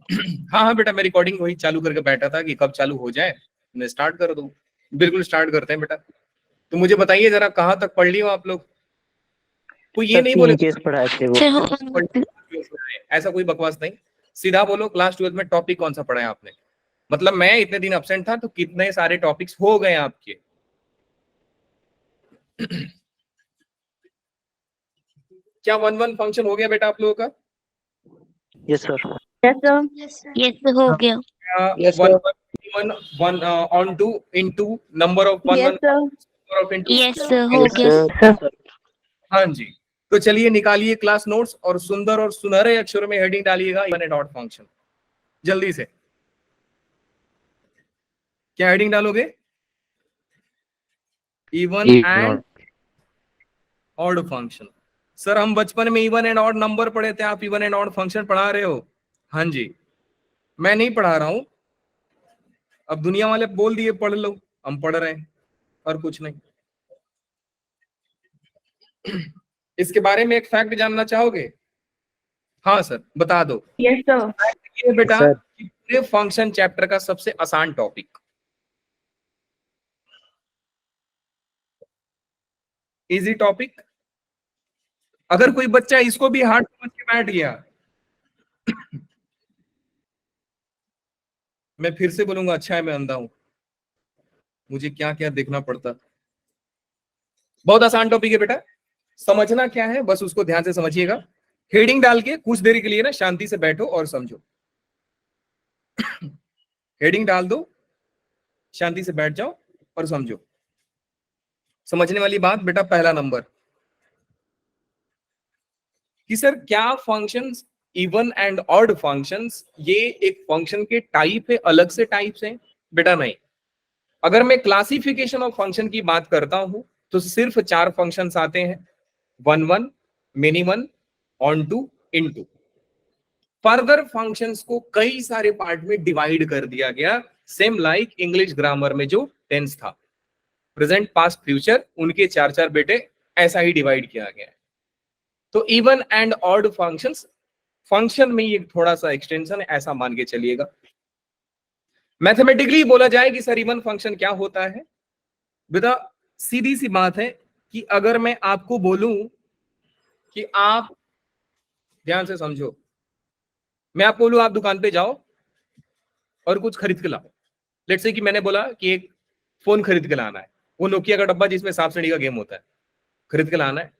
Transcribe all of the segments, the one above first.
हाँ हाँ बेटा, मैं रिकॉर्डिंग वही चालू करके बैठा था कि कब चालू हो जाए, मैं स्टार्ट कर दूं। बिल्कुल स्टार्ट करते हैं बेटा। तो मुझे बताइए जरा, कहाँ तक पढ़ लियो आप लोग? कोई ये सर नहीं 3 बोले केस पढ़ाए थे वो। ऐसा कोई बकवास नहीं। सीधा बोलो, क्लास 12 में टॉपिक कौन सा पढ़ा है आपने? मतलब मैं इतने दिन एब्सेंट था तो कितने सारे टॉपिक्स हो गए आपके। क्या 1-1 फंक्शन हो गया बेटा आप लोगों का? Yes sir. यस हो गया। Yes, one sir. One one on two into number of one Yes, one sir. Number of into. Yes हो यस गया। सर। हाँ जी। तो चलिए निकालिए क्लास नोट्स और सुंदर और सुनहरे अक्षरों में हेडिंग डालिएगा इवन एंड ऑड फंक्शन, जल्दी से। क्या हेडिंग डालोगे? Even and odd function. Sir हम बचपन में इवन एंड ऑड नंबर पढ़े थे, आप इवन एंड ऑड फंक्शन पढ़ा रहे हो? हाँ जी, मैं नहीं पढ़ा रहा हूं। अब दुनिया वाले बोल दिए पढ़ लो, हम पढ़ रहे हैं और कुछ नहीं। इसके बारे में एक फैक्ट जानना चाहोगे? हाँ सर बता दो। Yes, sir. ये बेटा सर। कि पूरे फंक्शन चैप्टर का सबसे आसान टॉपिक, इजी टॉपिक। अगर कोई बच्चा इसको भी हार्ड समझ के बैठ गया, मैं फिर से बोलूंगा, अच्छा है मैं अंधा हूं, मुझे क्या क्या देखना पड़ता। बहुत आसान टॉपिक है बेटा, समझना क्या है बस उसको ध्यान से समझिएगा। हेडिंग डाल के कुछ देर के लिए ना शांति से बैठो और समझो। हेडिंग डाल दो, शांति से बैठ जाओ और समझो। समझने वाली बात बेटा, पहला नंबर कि सर क्या functions even and odd functions ये एक फंक्शन के टाइप है, अलग से टाइप्स हैं? बेटा नहीं। अगर मैं क्लासिफिकेशन ऑफ फंक्शन की बात करता हूं तो सिर्फ 4 फंक्शंस आते हैं, 1-1, मिनी-1, ऑन-टू, इन-टू। फर्दर फंक्शंस को कई सारे पार्ट में डिवाइड कर दिया गया, सेम लाइक इंग्लिश ग्रामर में जो टेंस था, प्रेजेंट पास्ट फ्यूचर, उनके 4-4 बेटे, ऐसा ही डिवाइड किया गया है। तो even and odd functions, function में ये थोड़ा सा एक्सटेंशन है, ऐसा मान के चलिएगा। मैथमेटिकली बोला जाए कि सर इवन फंक्शन क्या होता है, बेटा सीधी सी बात है कि अगर मैं आपको बोलूं कि आप ध्यान से समझो, मैं आपको बोलूं आप दुकान पे जाओ और कुछ खरीद के लाओ। लेट्स से कि मैंने बोला कि एक फोन खरीद के लाना है, वो नोकिया का डब्बा जिसमें सांप सीढ़ी का गेम होता है, खरीद के लाना है।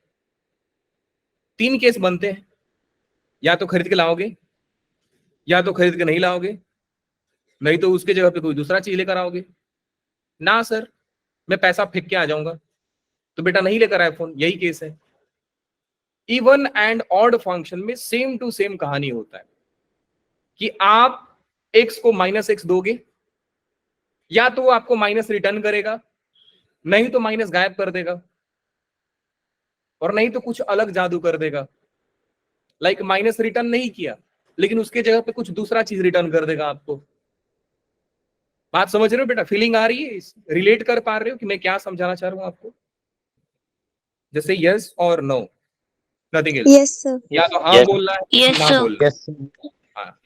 3 केस बनते हैं, या तो खरीद के लाओगे, या तो खरीद के नहीं लाओगे, नहीं तो उसके जगह पे कोई दूसरा चीज लेकर आओगे। ना सर मैं पैसा फेंक के आ जाऊंगा, तो बेटा नहीं लेकर आए फोन, यही केस है। इवन एंड ऑड फंक्शन में सेम टू सेम कहानी होता है कि आप x को -x दोगे, या तो वो आपको माइनस रिटर्न करेगा, नहीं तो माइनस गायब कर देगा, और नहीं तो कुछ अलग जादू कर देगा। लाइक माइनस रिटर्न नहीं किया लेकिन उसके जगह पे कुछ दूसरा चीज रिटर्न कर देगा आपको। बात समझ रहे हो बेटा? फीलिंग आ रही है? रिलेट कर पा रहे हो कि मैं क्या समझाना चाह रहा हूं आपको? जैसे यस और no, nothing else. Yes, sir. या तो हाँ बोलना है, Yes, ना sir. बोलना है। Yes, sir. हाँ।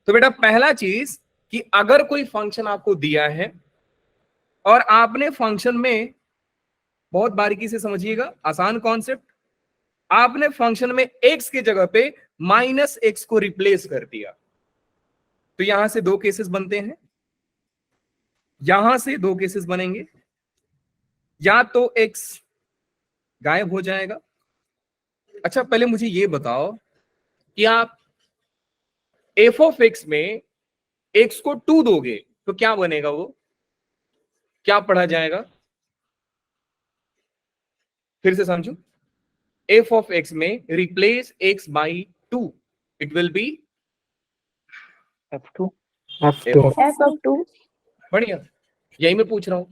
तो बेटा पहला चीज कि अगर कोई फंक्शन आपको दिया है और आपने फंक्शन में, बहुत बारीकी से समझिएगा, आसान कॉन्सेप्ट, आपने फंक्शन में x की जगह पे -x को रिप्लेस कर दिया, तो यहां से 2 केसेस बनते हैं, यहां से 2 केसेस बनेंगे। या तो x गायब हो जाएगा। अच्छा पहले मुझे ये बताओ कि आप f ऑफ x में x को 2 दोगे तो क्या बनेगा? वो क्या पढ़ा जाएगा? फिर से समझो, f ऑफ x में replace x by 2, it will B F2। F2. F of 2. बढ़िया, यही मैं पूछ रहा हूं।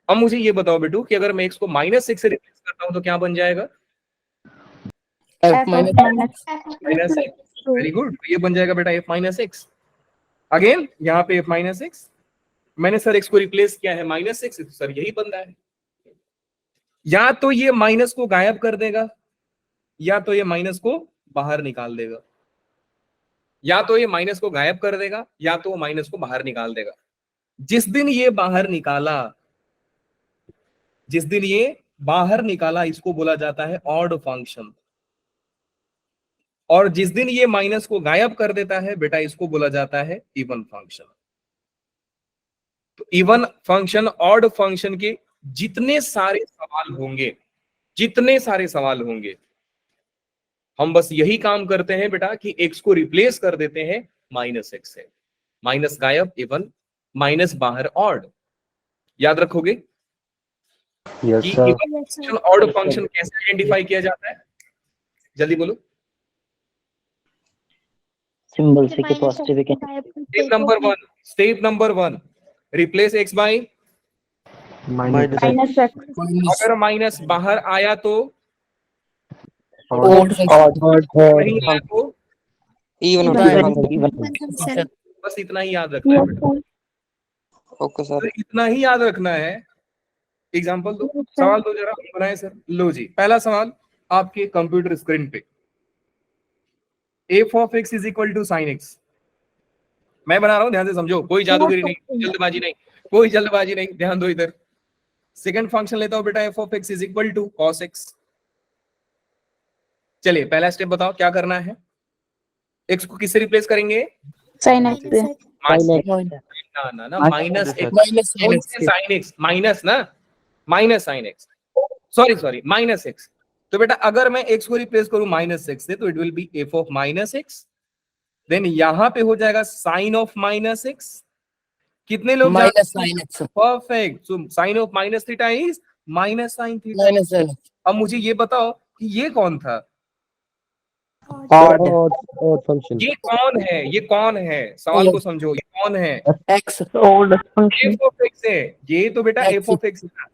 अब मुझे ये बताओ बेटू कि अगर मैं x को -6 से रिप्लेस करता हूं तो क्या बन जाएगा? F F of minus. -2. Very good, ये बन जाएगा बेटा f-x। अगेन यहाँ पे f-x, मैंने सर x को रिप्लेस किया है -6, तो सर यही बन रहा है। या तो ये माइनस को गायब कर देगा, या तो ये माइनस को बाहर निकाल देगा। या तो ये माइनस को गायब कर देगा या तो वो माइनस को बाहर निकाल देगा। जिस दिन ये बाहर निकाला इसको बोला जाता है ऑड फंक्शन, और जिस दिन ये माइनस को गायब कर देता है बेटा इसको बोला जाता है इवन फंक्शन। तो इवन फंक्शन ऑड फंक्शन के जितने सारे सवाल होंगे हम बस यही काम करते हैं बेटा कि x को रिप्लेस कर देते हैं माइनस एक्स से, माइनस गायब इवन, माइनस बाहर ऑड। याद रखोगे Yes, कि sir. Even function odd function कैसे आइडेंटिफाई किया जाता है, जल्दी बोलो। सिंबल से के पॉजिटिव के step number one replace x by Minus minus x अगर माइनस बाहर आया तो, odd. नहीं आया तो, इवन बस इतना ही याद रखना है बेटा। ओके तो इतना ही याद रखना है। एग्जांपल दो, सवाल दो जरा बनाए सर। लो जी, पहला सवाल आपके कंप्यूटर स्क्रीन पे, f of x is equal to sine x. मैं बना रहा हूं, ध्यान से समझो, कोई जादूगरी नहीं, जल्दबाजी नहीं, ध्यान दो इधर। सेकंड फंक्शन लेता हूं बेटा, f of x is equal to cos x। चलिए पहला स्टेप बताओ क्या करना है। x को किससे रिप्लेस करेंगे? साइन एक्स से ना माइनस साइन एक्स, माइनस ना, minus sine x, sorry minus x. तो बेटा अगर मैं x को रिप्लेस करूं माइनस एक्स से तो it will be f of minus x, then यहां पे हो जाएगा साइन ऑफ माइनस एक्स। कितने लोग minus sine x, perfect, so sine of minus theta is minus sine theta. Minus sine x, अब मुझे ये बताओ कि ये कौन था, Odd function. ये कौन है, सवाल को समझो, ये कौन है? X old function f of x है, ये तो बेटा f ऑफ x था।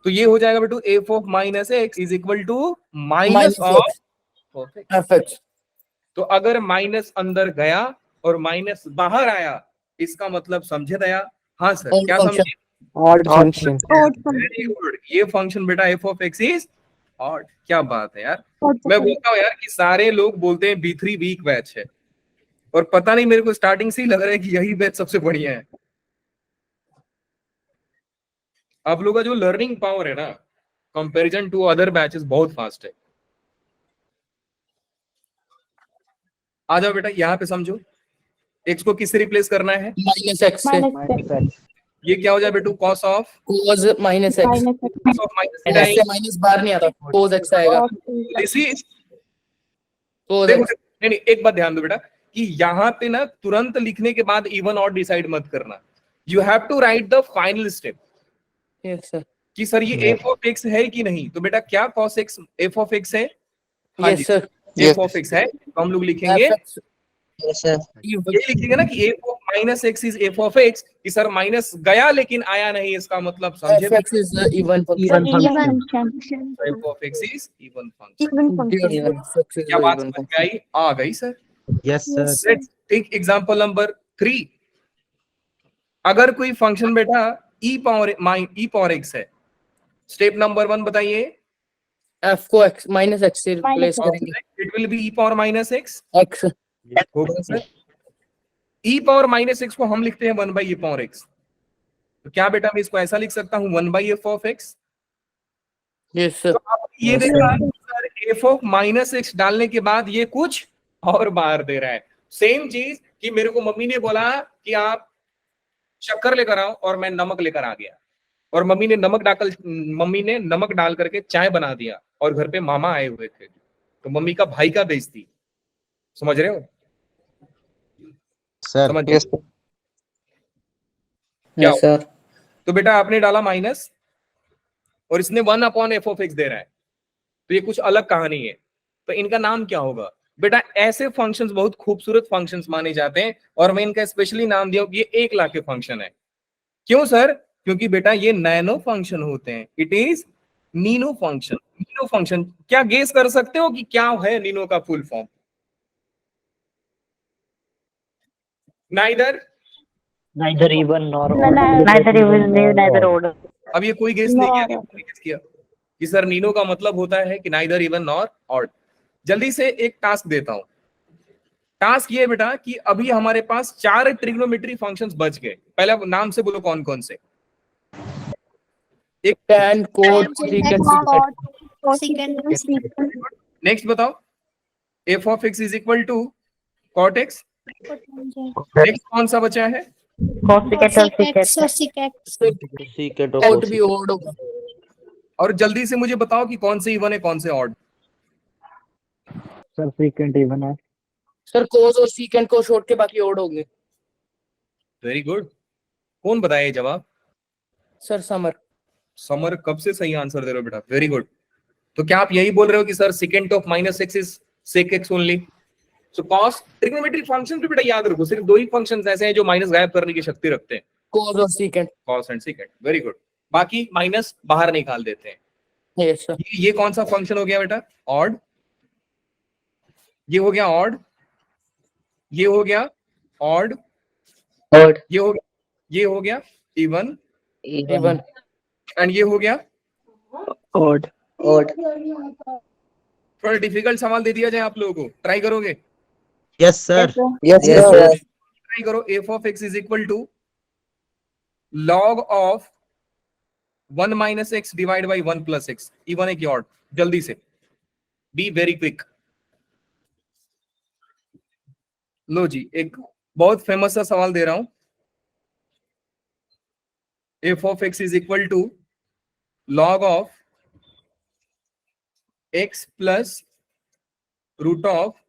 तो ये हो जाएगा बेटू f of minus x is equal to minus of F x. तो अगर माइनस अंदर गया और माइनस बाहर आया, इसका मतलब समझे दया? हाँ सर, Odd क्या function. समझे? Odd function. वेरी गुड, ये फंक्शन बेटा f of x is odd. क्या बात है यार, मैं बोलता हूँ यार कि सारे लोग बोलते हैं B3 वीक बैच है, और पता नहीं मेरे को स्टार्टिंग से ही लग रहा है कि यही बैच सबसे बढ़िया है। आप लोगों का जो लर्निंग पावर है ना, कंपैरिजन टू अदर बैचेस बहुत फास्ट है। आ जाओ बेटा यहाँ पे समझो, x को किससे रिप्लेस करना है? माइनस एक्स से, Minus x. ये क्या हो जाए बेटू? cos of cos minus x, minus x से माइनस बाहर नहीं आता, कोस एक्स आएगा, दिस इज, कोस देखो एक्स। नहीं एक बात ध्यान दो बेटा कि यहाँ पे ना तुरंत लिखने के बाद इवन और डिसाइड मत करना, you have to write the final step yes sir, कि सर ये f ऑफ x है कि नहीं। तो बेटा क्या cos x f of x है? हाँ जी yes sir, f of x है, तो हम लोग लिखेंगे एफ एक्स, यस सर ये लिखेंगे ना कि f of minus x is f of x, कि सर माइनस गया लेकिन आया नहीं, इसका मतलब समझे? F x is even Even function, function. f of x is even function. क्या बात समझ में आई? आ गई sir. Yes, sir. Let's take example number 3। अगर कोई फंक्शन बेटा e पावर x है, स्टेप नंबर 1 बताइए। एफ को एक्स माइनस एक्स से रिप्लेस करेंगे, it will be e power minus x x, होगा सर। e पावर माइनस x को हम लिखते हैं 1 बाई e पावर x, तो क्या बेटा मैं इसको ऐसा लिख सकता हूं 1 by f of x? Yes sir, तो आप ये देखा sir, f of minus x डालने के बाद ये कुछ और बाहर दे रहा है। सेम चीज कि मेरे को मम्मी ने बोला कि आप शक्कर लेकर आओ और मैं नमक लेकर आ गया, और मम्मी ने नमक डाल करके चाय बना दिया, और घर पे मामा आए हुए थे, तो मम्मी का भाई का बेइज्जती, समझ रहे हो? Sir. समझ यस क्या यस सर, तो बेटा आपने डाला माइनस और इसने 1 अपॉन f ऑफ x दे रहा है, तो ये कुछ अलग कहानी है। तो इनका नाम क्या होगा बेटा? ऐसे फंक्शंस बहुत खूबसूरत फंक्शंस माने जाते हैं, और मैं इनका स्पेशली नाम दिया ये 1 लाख के फंक्शन है। क्यों सर? क्योंकि बेटा ये नैनो फंक्शन होते हैं, it is Nino function. Nino function क्या गेस कर सकते हो कि क्या है नीनो का full form? neither even nor neither odd. अब ये कोई गेस नहीं किया, कोई गेस किया कि सर नीनो का मतलब होता है कि नाइदर इवन नॉर ऑड। जल्दी से एक टास्क देता हूं, टास्क ये बेटा कि अभी हमारे पास 4 ट्रिग्नोमेट्री फंक्शंस बच गए। पहले आप नाम से बोलो कौन कौन से। एक tan, cot, secant, Secant. Next बताओ, f of x is equal to cot x. Next कौन सा बचा है? Cosecant और secant. Secant of cot cosecant. भी odd होगा। और जल्दी से मुझे बताओ कि कौन से इवन है कौन से ऑड। Sir, secant even है. सर cos और secant को छोड़ के बाकी odd होंगे। Very good. कौन बताया ये जवाब? Sir summer. समर कब से सही आंसर दे रहे हो बेटा, वेरी गुड। तो क्या आप यही बोल रहे हो कि sir second of minus x is sec x only? So cos trigonometric function भी बेटा याद रखो, सिर्फ 2 ही फंक्शंस ऐसे हैं जो माइनस गायब करने की शक्ति रखते हैं, cos और secant। Cos and second. Very good. बाकी माइनस बाहर निकाल देते हैं। Yes sir. ये कौन सा फंक्शन हो गया बेटा? ऑड। ये हो गया ऑड, ये हो गया ऑड, Odd. ये हो गया इवन, even। एंड ये हो गया Odd. Odd. थोड़ा डिफिकल्ट सवाल दे दिया जाए आप लोगों को, ट्राई करोगे? Yes, sir. Yes, sir. Try करो। F of x is equal to log of 1 minus x divide by 1 plus x. Even है कि ऑड? जल्दी से, बी वेरी क्विक। लो जी, एक बहुत फेमस सा सवाल दे रहा हूं। F of x is equal to log of x plus root of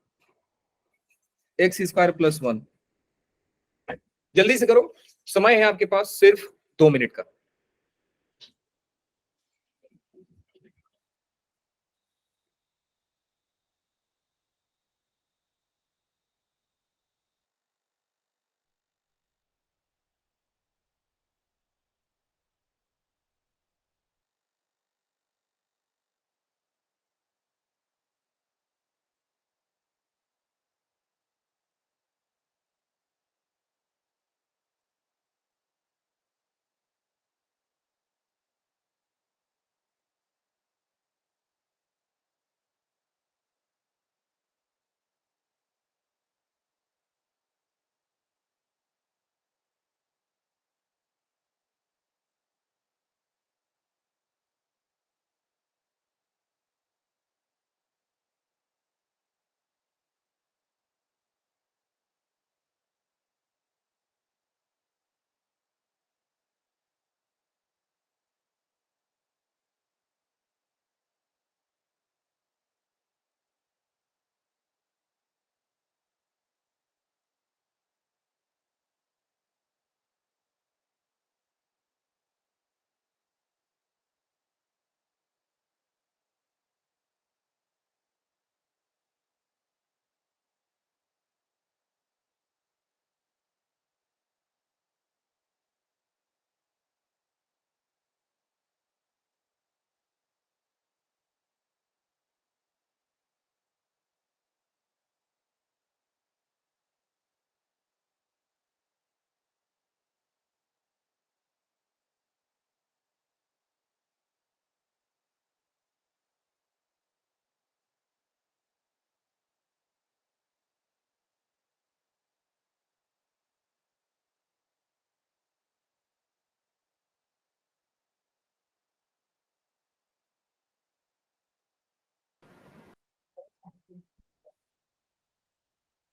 x square plus 1। जल्दी से करो, समय है आपके पास सिर्फ 2 मिनट का।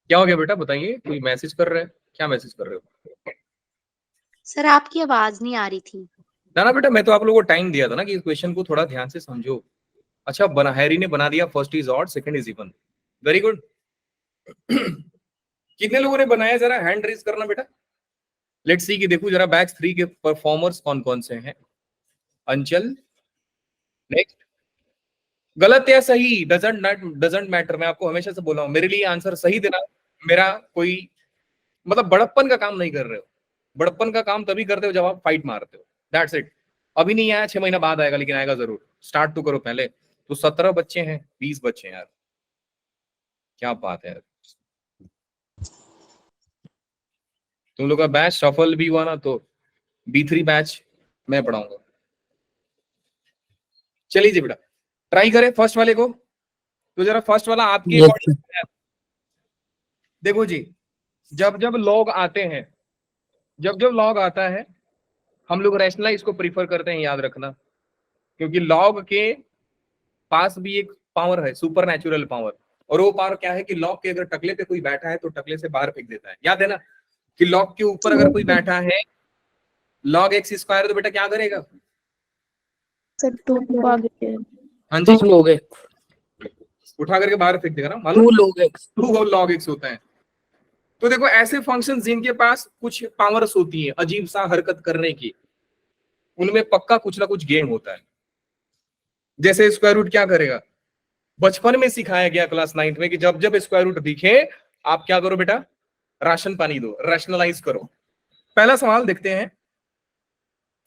क्या हो गया बेटा, बताइए। कोई मैसेज कर रहे हैं? क्या मैसेज कर रहे हो? सर आपकी आवाज नहीं आ रही थी। ना बेटा, मैं तो आप लोगों को टाइम दिया था ना कि इस क्वेश्चन को थोड़ा ध्यान से समझो। अच्छा, बना हैरी ने बना दिया first is odd second is even. Very good. कितने लोगों ने बनाया, जरा हैंड रेज करना बेटा। लेट्स सी कि देखो जरा बैच 3 के परफॉर्मर्स कौन कौन से हैं। अंचल, नेक्स्ट। गलत या सही डजंट मैटर। मैं आपको हमेशा से बोला हूं, मेरे लिए आंसर सही देना मेरा कोई मतलब बड़प्पन का काम नहीं कर रहे हो। बड़प्पन का काम तभी करते हो जब आप फाइट मारते हो। That's it. अभी नहीं आया, 6 महीना बाद आएगा, लेकिन आएगा जरूर। स्टार्ट तो करो पहले। तो 17 बच्चे हैं, 20 बच्चे हैं यार, क्या बात है यार। तुम लोग का बैच सफल भी हुआ ना तो B3 बैच मैं पढ़ाऊंगा। चलिए जी बेटा, ट्राई करें फर्स्ट वाले को। तो जरा फर्स्ट वाला आपके Yes, अकॉर्डिंग देखो जी, जब जब लॉग आते हैं, जब जब लॉग आता है, हम लोग रैशनलाइज को प्रीफर करते हैं, याद रखना, क्योंकि लॉग के पास भी एक पावर है, सुपर नेचुरल पावर। और वो पावर क्या है कि लॉग के अगर टकले पे कोई बैठा है तो टकले से बाहर फेंक देता है। याद है ना कि लॉग के ऊपर अगर कोई बैठा है, लॉग एक्स स्क्वायर, तो बेटा क्या करेगा? सर 2 आगे हाँ जी, 2 log x, उठा करके बाहर फेंक देगा ना, 2 मालूम, log x, 2 लॉग एक्स होता है। तो देखो ऐसे फंक्शन जिनके पास कुछ पावर्स होती है अजीब सा हरकत करने की, उनमें पक्का कुछ ना कुछ गेम होता है। जैसे स्क्वायर रूट क्या करेगा? बचपन में सिखाया गया क्लास 9th में कि जब जब स्क्वायर रूट दिखे आप क्या करो बेटा? राशन पानी दो, रैशनलाइज करो। पहला सवाल देखते हैं।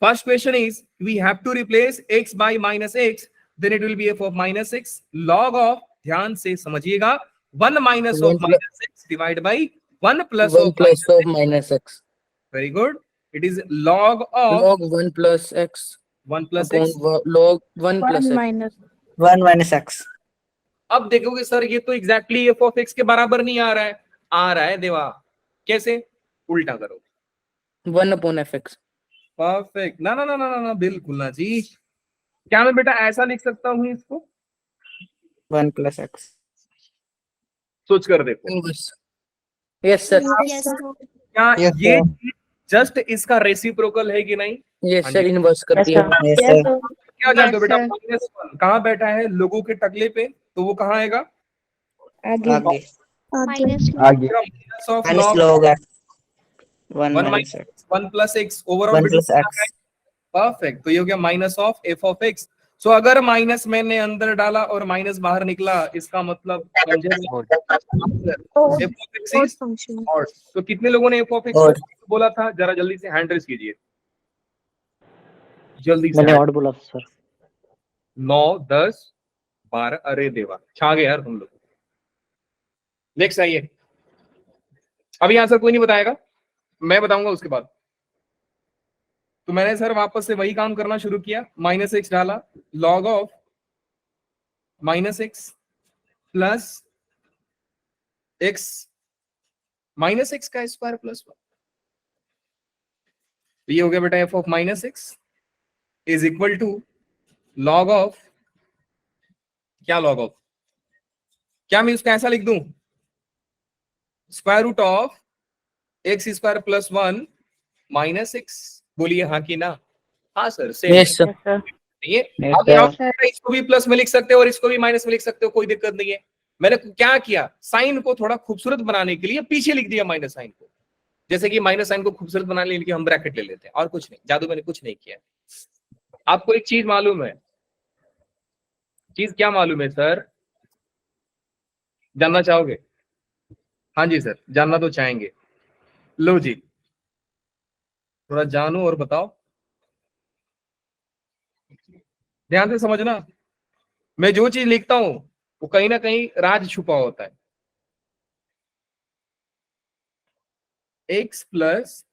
First question is we have to replace x by minus x, then it will be f of minus x. Log of, ध्यान से समझिएगा, 1 minus of 1 minus x divide by 1 plus 1 of plus of minus x, very good. It is log of log 1 plus x 1 plus upon x. log 1 plus 1 x. Minus 1 minus x. अब देखोगे sir ये तो exactly F of x के बराबर नहीं आ रहा है। आ रहा है देवा, कैसे? उल्टा करो। 1 upon fx. परफेक्ट। ना ना ना ना ना ना, बिल्कुल ना जी। क्या मैं बेटा ऐसा लिख सकता हूँ इसको? 1 plus x. सोच कर देखो, Inverse. Yes sir. Yes sir क्या Yes, ये sir. जस्ट इसका रेसिप्रोकल है कि नहीं? Yes हाँ sir, जी। inverse कर दिया. Yes, yes sir. क्या जानते हो बेटा? sir. -1 कहाँ बैठा है? लोगों के टकले पे, तो वो कहाँ आएगा? आगे आगे. माइनस आगे minus of Minus log log x. 1 1 minus x. Minus 1 plus x overall 1 बेटा plus क्या x. है? परफेक्ट। तो ये हो गया minus of f of x. So अगर माइनस मैंने अंदर डाला और माइनस बाहर निकला, इसका मतलब समझे F of x is function odd. तो कितने लोगों ने एफ ऑफ एक्स Odd. बोला था? जरा जल्दी से हैंड रेज कीजिए, जल्दी से। मैंने ऑड बोला सर। 9 10 12, अरे देवा, छा गए यार तुम लोग। नेक्स्ट आइए। अभी आंसर कोई नहीं बताएगा, मैं बताऊंगा उसके बाद। तो मैंने सर वापस से वही काम करना शुरू किया, माइनस एक्स डाला, log of minus x plus x minus x का स्क्वायर प्लस 1। ये हो गया बेटा F of minus x is equal to log of, क्या लॉग ऑफ, क्या मैं उसका ऐसा लिख दूं? Square root of x square plus 1 minus x. बोलिए हाँ कि ना? हाँ सर, सेम। Yes sir. ये Yes, अब यहाँ sir. पे इसको भी प्लस में लिख सकते हो और इसको भी माइनस में लिख सकते हो, कोई दिक्कत नहीं है। मैंने क्या किया, साइन को थोड़ा खूबसूरत बनाने के लिए पीछे लिख दिया माइनस साइन को। जैसे कि माइनस साइन को खूबसूरत बनाने के लिए हम ब्रैकेट ले लेते हैं, और कुछ नहीं। जादू मैंने कुछ नहीं किया। आपको एक चीज मालूम है? चीज क्या मालूम है सर? जानना चाहोगे? हाँ जी सर, जानना तो चाहेंगे। लो जी, थोड़ा जानो और बताओ, ध्यान से समझना। मैं जो चीज लिखता हूं वो कहीं ना कहीं राज छुपा होता है। एक्स प्लस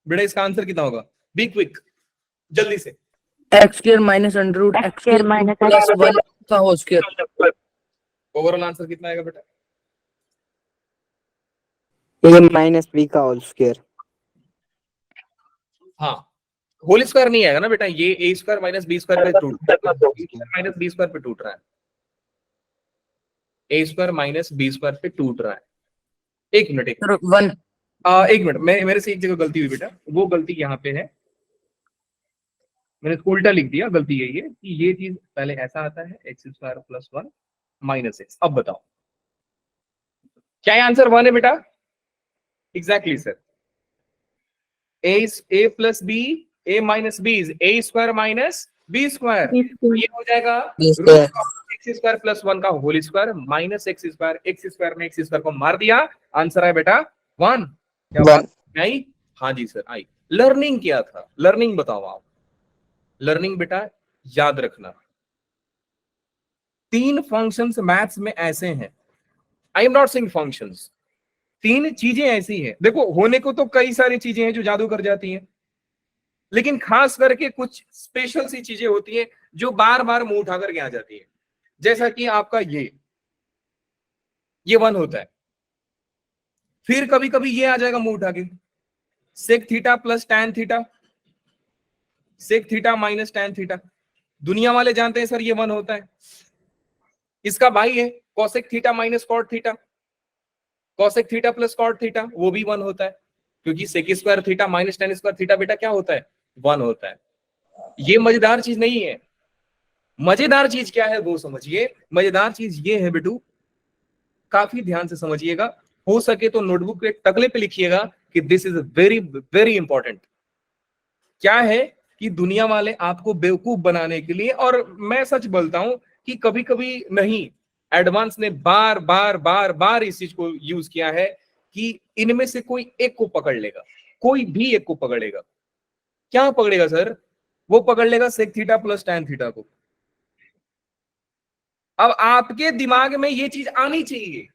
बेटा इसका आंसर कितना होगा? बी क्विक, जल्दी से। X square minus under root x square plus 1 का whole square. ओवरऑल आंसर कितना आएगा बेटा? A minus b का होल स्क्वायर. हाँ, होल स्क्वायर नहीं आएगा ना बेटा, ये ए स्क्वायर माइनस बी स्क्वायर पे टूट माइनस बी स्क्वायर पे टूट रहा है। ए स्क्वायर माइनस बी स्क्वायर पे टूट रहा है। एक मिनट, Sir, 1. एक मिनट, मैं मेरे से एक जगह गलती हुई बेटा, वो गलती यहाँ पे है, मैंने इसको उल्टा लिख दिया। गलती यही है कि ये चीज पहले ऐसा आता है, x square plus 1 minus x. अब बताओ क्या आंसर 1 है बेटा? Exactly sir, A plus B, A minus B is A square minus B square. ये हो जाएगा B square. X square plus 1 का whole square minus x square में एक्स स्क्वायर को मार दिया, आंसर है बेटा 1। क्या बात आई? हाँ जी सर आई। लर्निंग किया था, लर्निंग बताओ आप। लर्निंग बेटा याद रखना, 3 फंक्शंस मैथ्स में ऐसे हैं, आई एम नॉट सेइंग फंक्शंस, तीन चीजें ऐसी हैं, देखो होने को तो कई सारी चीजें हैं जो जादू कर जाती हैं, लेकिन खास करके कुछ स्पेशल सी चीजें होती हैं जो बार बार मुंह उठा करके आ जाती है। जैसा कि आपका ये 1 होता है, फिर कभी कभी ये आ जाएगा मुंह उठा के, sec theta plus tan theta, sec theta minus tan theta. दुनिया वाले जानते हैं सर ये 1 होता है। इसका भाई है cosec theta minus cot theta, cosec theta plus cot theta, वो भी 1 होता है, क्योंकि sec square theta minus tan square theta बेटा क्या होता है, 1 होता है। ये मजेदार चीज नहीं है। मजेदार चीज क्या है वो समझिए। मजेदार चीज ये है बेटू, काफी ध्यान से समझिएगा, हो सके तो नोटबुक के टकले पे लिखिएगा कि this is very very important. क्या है कि दुनिया वाले आपको बेवकूफ बनाने के लिए, और मैं सच बोलता हूं कि कभी कभी नहीं, एडवांस ने बार बार बार बार इस चीज को यूज किया है कि इनमें से कोई एक को पकड़ लेगा, कोई भी एक को पकड़ेगा। क्या पकड़ेगा सर? वो पकड़ लेगा sec theta plus tan theta को। अब आपके दिमाग में ये चीज आनी चाहिए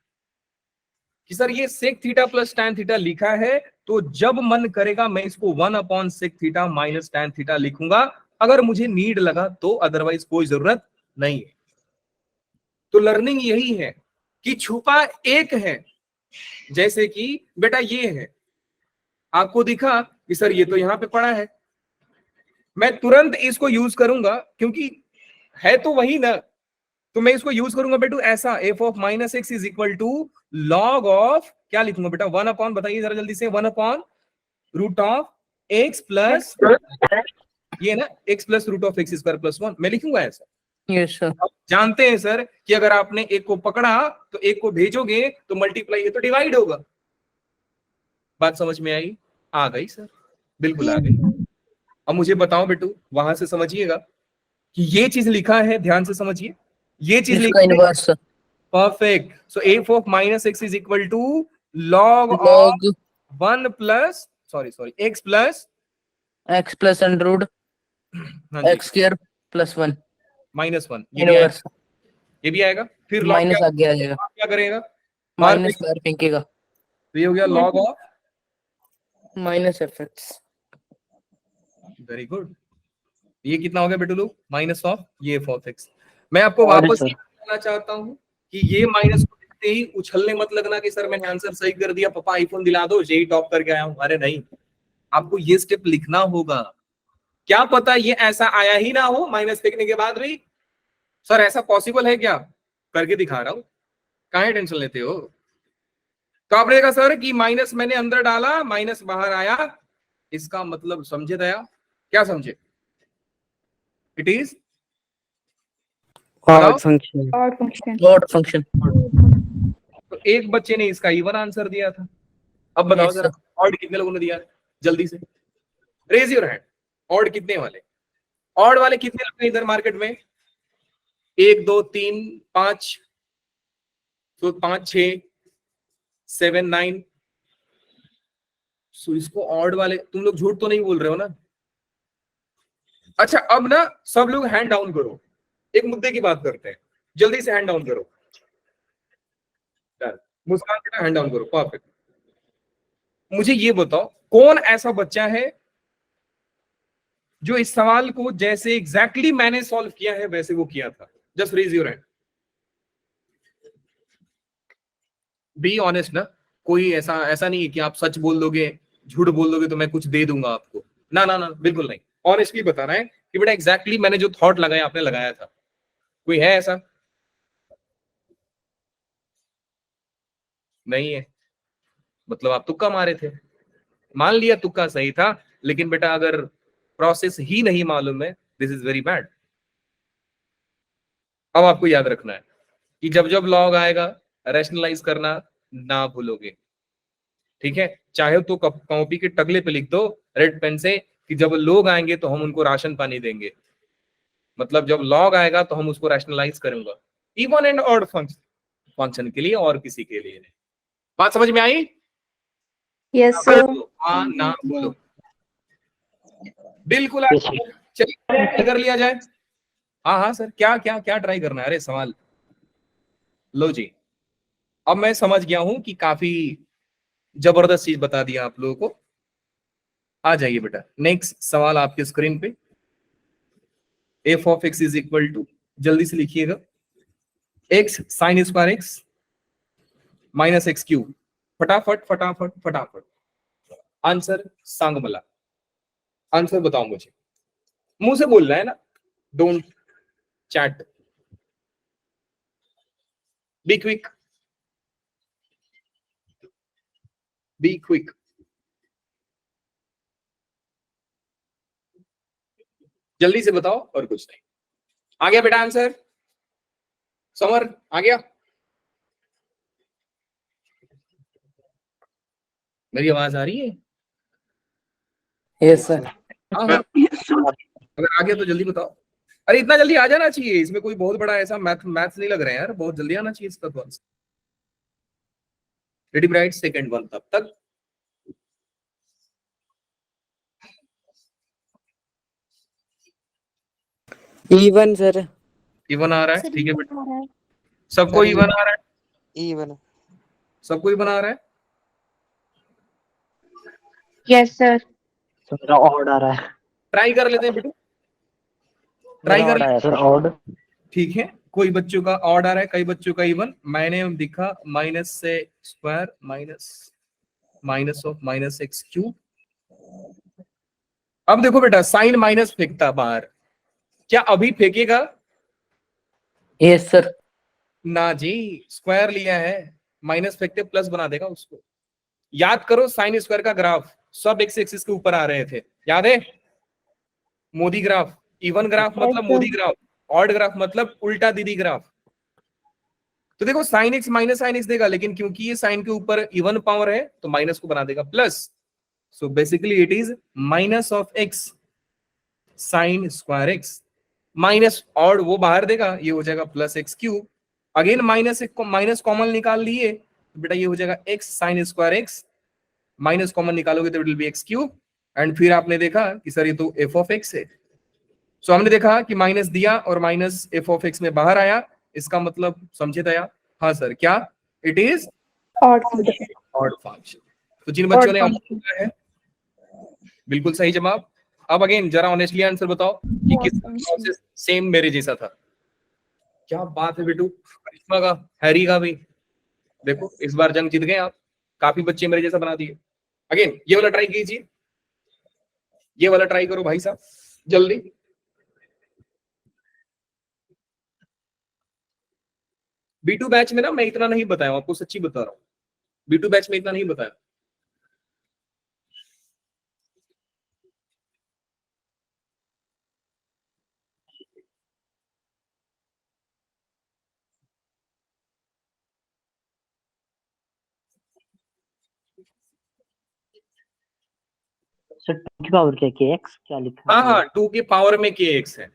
कि सर ये sec theta plus tan theta लिखा है, तो जब मन करेगा मैं इसको 1 upon sec theta minus tan theta लिखूंगा, अगर मुझे नीड लगा तो, अदरवाइज कोई जरूरत नहीं है। तो लर्निंग यही है कि छुपा एक है, जैसे कि बेटा ये है, आपको दिखा कि सर ये तो यहां पे पड़ा है, मैं तुरंत इसको यूज करूंगा क्योंकि है तो वही ना, तो मैं इसको यूज करूंगा बेटू ऐसा, F of minus x is equal to log of, क्या लिखूंगा बेटा, 1 अपॉन, बताइए जरा जल्दी से, 1 upon root of x plus, ये ना x plus root of x square plus 1, मैं लिखूंगा ऐसा। Yes sir. अब जानते हैं सर कि अगर आपने एक को पकड़ा तो एक को भेजोगे तो मल्टीप्लाई है तो डिवाइड होगा। बात समझ में आई? आ गई सर, बिल्कुल आ गई। अब मुझे बताओ बेटू, वहां से समझिएगा कि ये चीज लिखा है, ध्यान से समझिए, ये चीज इसका लिखा है, inverse perfect. So F of minus x is equal to log of log 1 plus sorry x plus, x plus under root x square plus 1 minus 1, ये भी आएगा, इनवर्स ये भी आएगा। फिर log माइनस क्या, आगे आ जाएगा, क्या करेगा, माइनस बार फेंकेगा, तो ये हो गया log of, minus fx। Very good. ये कितना हो गया बेटू लोग, माइनस ऑफ ये एफ ऑफ एक्स। मैं आपको वापस ये बताना चाहता हूं कि ये माइनस को देखते ही उछलने मत लगना कि सर मैंने आंसर सही कर दिया, पापा आईफोन दिला दो, जेई टॉप करके आया हूं। अरे नहीं, आपको ये स्टेप लिखना होगा। क्या पता ये ऐसा आया ही ना हो माइनस फेंकने के बाद भी, सर ऐसा पॉसिबल है क्या, करके दिखा रहा हूं, काहे टेंशन लेते हो। तो आप रहेगा सर कि माइनस मैंने अंदर डाला, माइनस बाहर आया, इसका मतलब समझे दया, क्या समझे, it is Odd function. Odd function. odd function। तो एक बच्चे ने इसका इवन आंसर दिया था। अब बताओ Yes, जरा ऑड कितने लोगों ने दिया, जल्दी से रेज योर हैंड। ऑड कितने वाले, ऑड वाले कितने लोग हैं इधर मार्केट में, 1 2 3 5, तो 5 6 7 9। सो इसको ऑड वाले, तुम लोग झूठ तो नहीं बोल रहे हो ना। अच्छा अब ना सब लोग हैंड डाउन करो, एक मुद्दे की बात करते हैं, जल्दी से हैंड डाउन करो। मुस्कान बेटा हैंड डाउन करो, परफेक्ट। मुझे ये बताओ कौन ऐसा बच्चा है जो इस सवाल को जैसे एग्जैक्टली मैंने सॉल्व किया है वैसे वो किया था, just raise your hand. Be honest ना, कोई ऐसा नहीं है कि आप सच बोल दोगे, झूठ बोल दोगे तो मैं कुछ दे दूंगा आपको, ना ना ना, बिल्कुल नहीं। ऑनेस्टली बता रहे हैं कि बेटा एग्जैक्टली मैंने जो थॉट लगाया आपने लगाया था। कोई है ऐसा? नहीं है, मतलब आप तुक्का मारे थे। मान लिया तुक्का सही था, लेकिन बेटा अगर प्रोसेस ही नहीं मालूम है, दिस इज वेरी बैड। अब आपको याद रखना है कि जब जब लॉग आएगा रैशनलाइज करना ना भूलोगे, ठीक है। चाहे तो कॉपी के टगले पे लिख दो रेड पेन से कि जब लोग आएंगे तो हम उनको राशन पानी देंगे, मतलब जब लॉग आएगा तो हम उसको रैशनलाइज करूंगा, इवन एंड ऑड फंक्शन के लिए और किसी के लिए नहीं। बात समझ में आई? Yes, sir. हाँ ना बोलो, बिल्कुल। चलिए कर लिया जाए। हाँ हाँ सर, क्या क्या क्या ट्राई करना है, अरे सवाल लो जी। अब मैं समझ गया हूं कि काफी जबरदस्त चीज बता दिया आप लोगों को। आ जाइए बेटा, नेक्स्ट सवाल आपके स्क्रीन पे। F of x is equal to, जल्दी से लिखिएगा, x sine square x minus x cube. फटाफट फटाफट फटाफट आंसर सांग मला, आंसर बताओ मुझे, मुंह से बोलना है ना, don't chat, be quick, be quick. जल्दी से बताओ, और कुछ नहीं। आ गया बेटा आंसर? समर आ गया? मेरी आवाज आ रही है? Yes, sir. हाँ हाँ, अगर आ गया तो जल्दी बताओ। अरे इतना जल्दी आ जाना चाहिए, इसमें कोई बहुत बड़ा ऐसा मैथ्स नहीं लग रहा है यार, बहुत जल्दी आना चाहिए इसका तो answer. Ready bright, second one तब तक। Even sir. इवन आ रहा है, सर ठीक है ये बेटा, आ रहा है। सबको Sir, इवन आ रहा है, Even. सबको इवन आ रहा है। Yes, sir. सर मेरा ऑड आ रहा है। ट्राई कर लेते हैं बेटा, ट्राई मेरा कर ऑड आया लेते हैं। Sir, odd. ठीक है, कोई बच्चों का ऑड आ रहा है, कई बच्चों का इवन। मैंने दिखा माइनस से square minus of minus x cube. अब देखो बेटा, साइन माइनस फेंकता बाहर, क्या अभी फेंकेगा? Yes, sir. ना जी, स्क्वायर लिया है, माइनस फेंकते प्लस बना देगा उसको। याद करो साइन स्क्वायर का ग्राफ सब एक्स एक्सिस के ऊपर आ रहे थे, याद है? मोदी ग्राफ, इवन ग्राफ मतलब मोदी ग्राफ, ऑड ग्राफ मतलब उल्टा दीदी ग्राफ। तो देखो sine x minus sine x देगा, लेकिन क्योंकि ये साइन के ऊपर इवन पावर है तो माइनस को बना देगा plus. So basically it is minus of x sine square x, minus odd वो बाहर देगा, ये हो जाएगा plus x cube. Again minus common निकाल लिए तो बेटा ये हो जाएगा x sine square x, minus common निकालोगे तो it will B x cube. And फिर आपने देखा कि सर ये तो एफ ऑफ एक्स है। सो हमने देखा कि माइनस दिया और माइनस एफ ऑफ एक्स में बाहर आया, इसका मतलब समझे दया? हाँ सर, क्या it is Odd function. Odd function. तो जिन बच्चों ने Odd odd function. किया है, बिल्कुल सही जवाब। अब अगेन जरा ऑनेस्टली आंसर बताओ कि Odd किसका function. प्रोसेस सेम मेरे जैसा था। क्या बात है बेटू, करिश्मा का, हैरी का भी। देखो इस बार जंग जीत गए आप, काफी बच्चे मेरे जैसा बना दिए। अगेन ये वाला ट्राई कीजिए, ये वाला ट्राई करो भाई साहब जल्दी। B2 बैच में ना मैं इतना नहीं बताया हूं, आपको सच्ची बता रहा हूं, B2 बैच में इतना नहीं बताया। सर 2 की पावर क्या, के एक्स क्या लिखा हाँ है? हाँ, 2 के पावर में kx है,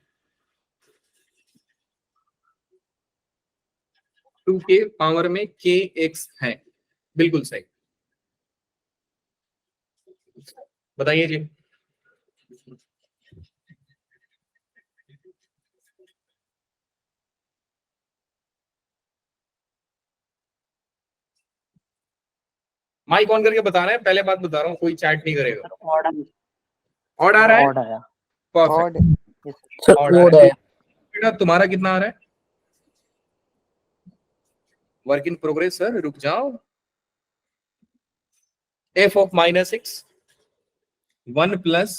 2 के पावर में kx है, बिल्कुल सही। बताइए जी। माइक ऑन करके बता रहे हैं, पहले बात बता रहा हूँ, कोई चैट नहीं करेगा। ऑड ऑड आ रहा है, ऑड आया। परफेक्ट। Sir, ऑड odd आ रहा है है. बेटा, तुम्हारा कितना आ रहा है? वर्क इन प्रोग्रेस सर, रुक जाओ। F of minus x 1 plus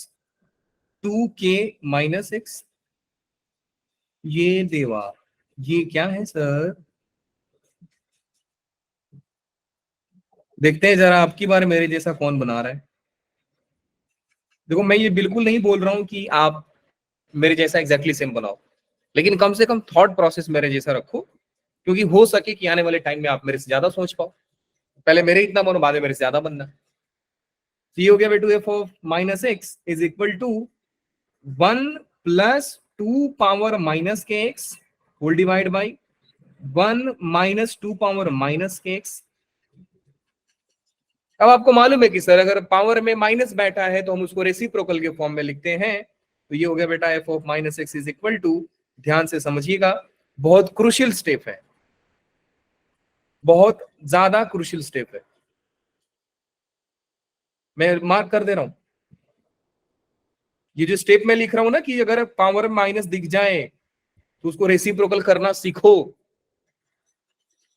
2k minus x, ये देवा, ये क्या है सर? देखते हैं जरा आपकी बार मेरे जैसा कौन बना रहा है। देखो मैं ये बिल्कुल नहीं बोल रहा हूं कि आप मेरे जैसा एग्जैक्टली सेम बनाओ, लेकिन कम से कम थॉट प्रोसेस मेरे जैसा रखो, क्योंकि हो सके कि आने वाले टाइम में आप मेरे से ज्यादा सोच पाओ। पहले मेरे इतना बनो, बाद में मेरे से ज्यादा बनना। तो ये हो गया बेटू f of minus x is equal to 1 plus 2 power minus k x whole divide by 1 minus 2 power minus k x. अब आपको मालूम है कि सर अगर पावर में माइनस बैठा है तो हम उसको रेसिप्रोकल के फॉर्म में लिखते हैं। तो ये हो गया बेटा F of minus x is equal to, ध्यान से समझिएगा, बहुत क्रूशियल स्टेप है, बहुत ज्यादा क्रूशियल स्टेप है। मैं मार्क कर दे रहा हूं, ये जो स्टेप में लिख रहा हूं ना कि अगर पावर माइनस दिख जाए तो उसको रेसिप्रोकल करना सीखो।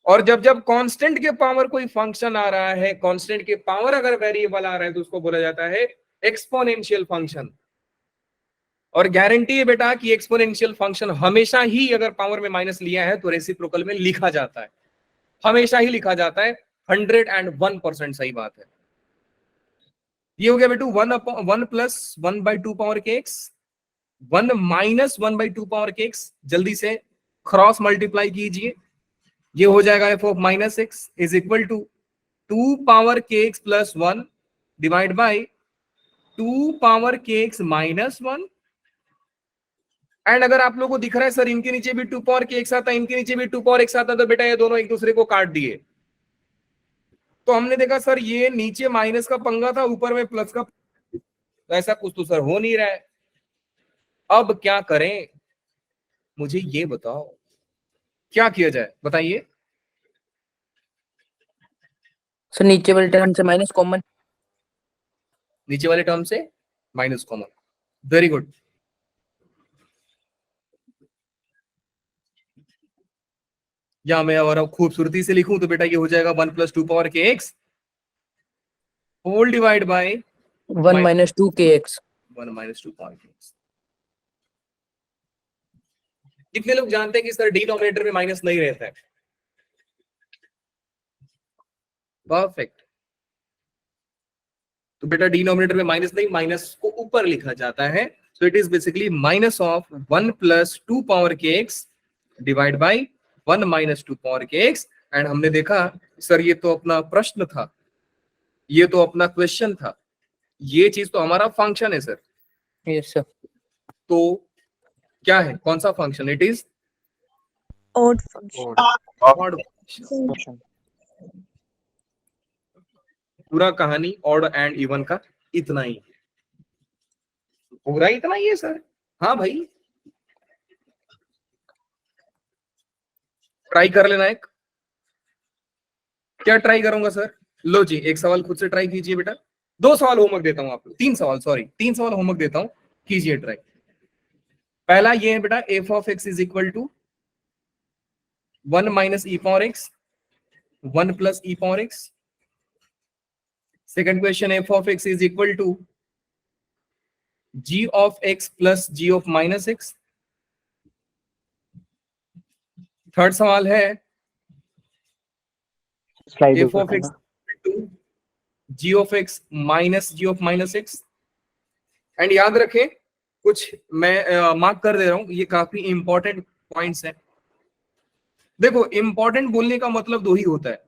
और जब जब कांस्टेंट के पावर कोई फंक्शन आ रहा है, कांस्टेंट के पावर अगर वेरिएबल आ रहा है तो उसको बोला जाता है एक्सपोनेंशियल फंक्शन। और गारंटी है बेटा कि एक्सपोनेंशियल फंक्शन हमेशा ही अगर पावर में माइनस लिया है तो रेसिप्रोकल में लिखा जाता है, हमेशा ही लिखा जाता है। 101% सही बात है। ये हो गया बेटू 1 प्लस 1/2 पावर के एक्स, 1 माइनस 1/2 पावर के एक्स। जल्दी से क्रॉस मल्टीप्लाई कीजिए, ये हो जाएगा f of minus x is equal to 2 power के x plus 1 divide by 2 power के एक्स माइनस 1। एंड अगर आप लोगों को दिख रहा है सर इनके नीचे भी 2 पावर के एक्स आता है, इनके नीचे भी 2 पावर एक्स आता है, तो बेटा ये दोनों एक दूसरे को काट दिए। तो हमने देखा सर ये नीचे माइनस का पंगा था, ऊपर में प्लस का, तो ऐसा कुछ तो सर हो नहीं रहा है। अब क्या करें, मुझे ये बताओ क्या किया जाए, बताइए। सर नीचे वाले टर्म से माइनस कॉमन, नीचे वाले टर्म से माइनस कॉमन, वेरी गुड। या मैं और खूबसूरती से लिखूं तो बेटा ये हो जाएगा 1 प्लस 2 पावर के x whole divide by 1 minus 2 के एक्स। 1 माइनस 2 पावर के एक्स। कितने लोग जानते हैं कि सर डिनोमिनेटर में माइनस नहीं रहता है? परफेक्ट। तो बेटा डिनोमिनेटर में माइनस नहीं, माइनस को ऊपर लिखा जाता है। So it is basically minus of 1 plus 2 power के x divide by 1 minus 2 power के एक्स। एंड हमने देखा सर ये तो अपना प्रश्न था, ये तो अपना क्वेश्चन था, ये चीज तो हमारा फंक्शन है सर। Yes sir. तो क्या है, कौन सा function? It is Odd function. Odd. पूरा कहानी ऑड एंड इवन का इतना ही है, पूरा इतना ही है सर। हाँ भाई ट्राई कर लेना एक। क्या ट्राई करूंगा सर? लो जी एक सवाल खुद से ट्राई कीजिए बेटा। 2 सवाल होमवर्क देता हूं आपको, 3 सवाल, सॉरी 3 सवाल होमवर्क देता हूं, कीजिए ट्राई। पहला ये है बेटा f of x is equal to 1 minus e power x 1 plus e power x। Second question f of x is equal to g of x plus g of minus x। Third सवाल है slide f of x to g of x minus g of minus x। And याद रखें कुछ मैं mark कर दे रहा हूं, ये काफी इंपॉर्टेंट पॉइंट्स हैं। देखो इंपॉर्टेंट बोलने का मतलब 2 ही होता है,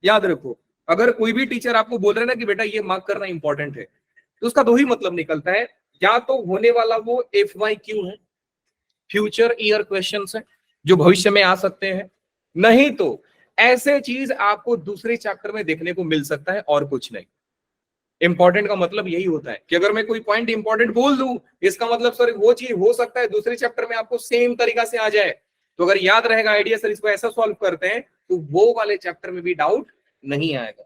याद रखो। अगर कोई भी टीचर आपको बोल रहे ना कि बेटा ये मार्क करना इंपॉर्टेंट है, तो उसका 2 ही मतलब निकलता है, या तो होने वाला वो FYQ है, फ्यूचर ईयर क्वेश्चंस है जो भविष्य में आ सकते हैं, नहीं तो ऐसे चीज आपको दूसरे चैप्टर में देखने को मिल सकता है और कुछ नहीं। इंपॉर्टेंट का मतलब यही होता है कि अगर मैं कोई पॉइंट इंपॉर्टेंट बोल दूं, इसका मतलब सर वो चीज हो सकता है दूसरे चैप्टर में आपको सेम तरीका से आ जाए। तो अगर याद रहेगा आइडिया सर इसको ऐसा सॉल्व करते हैं तो वो वाले चैप्टर में भी डाउट नहीं आएगा।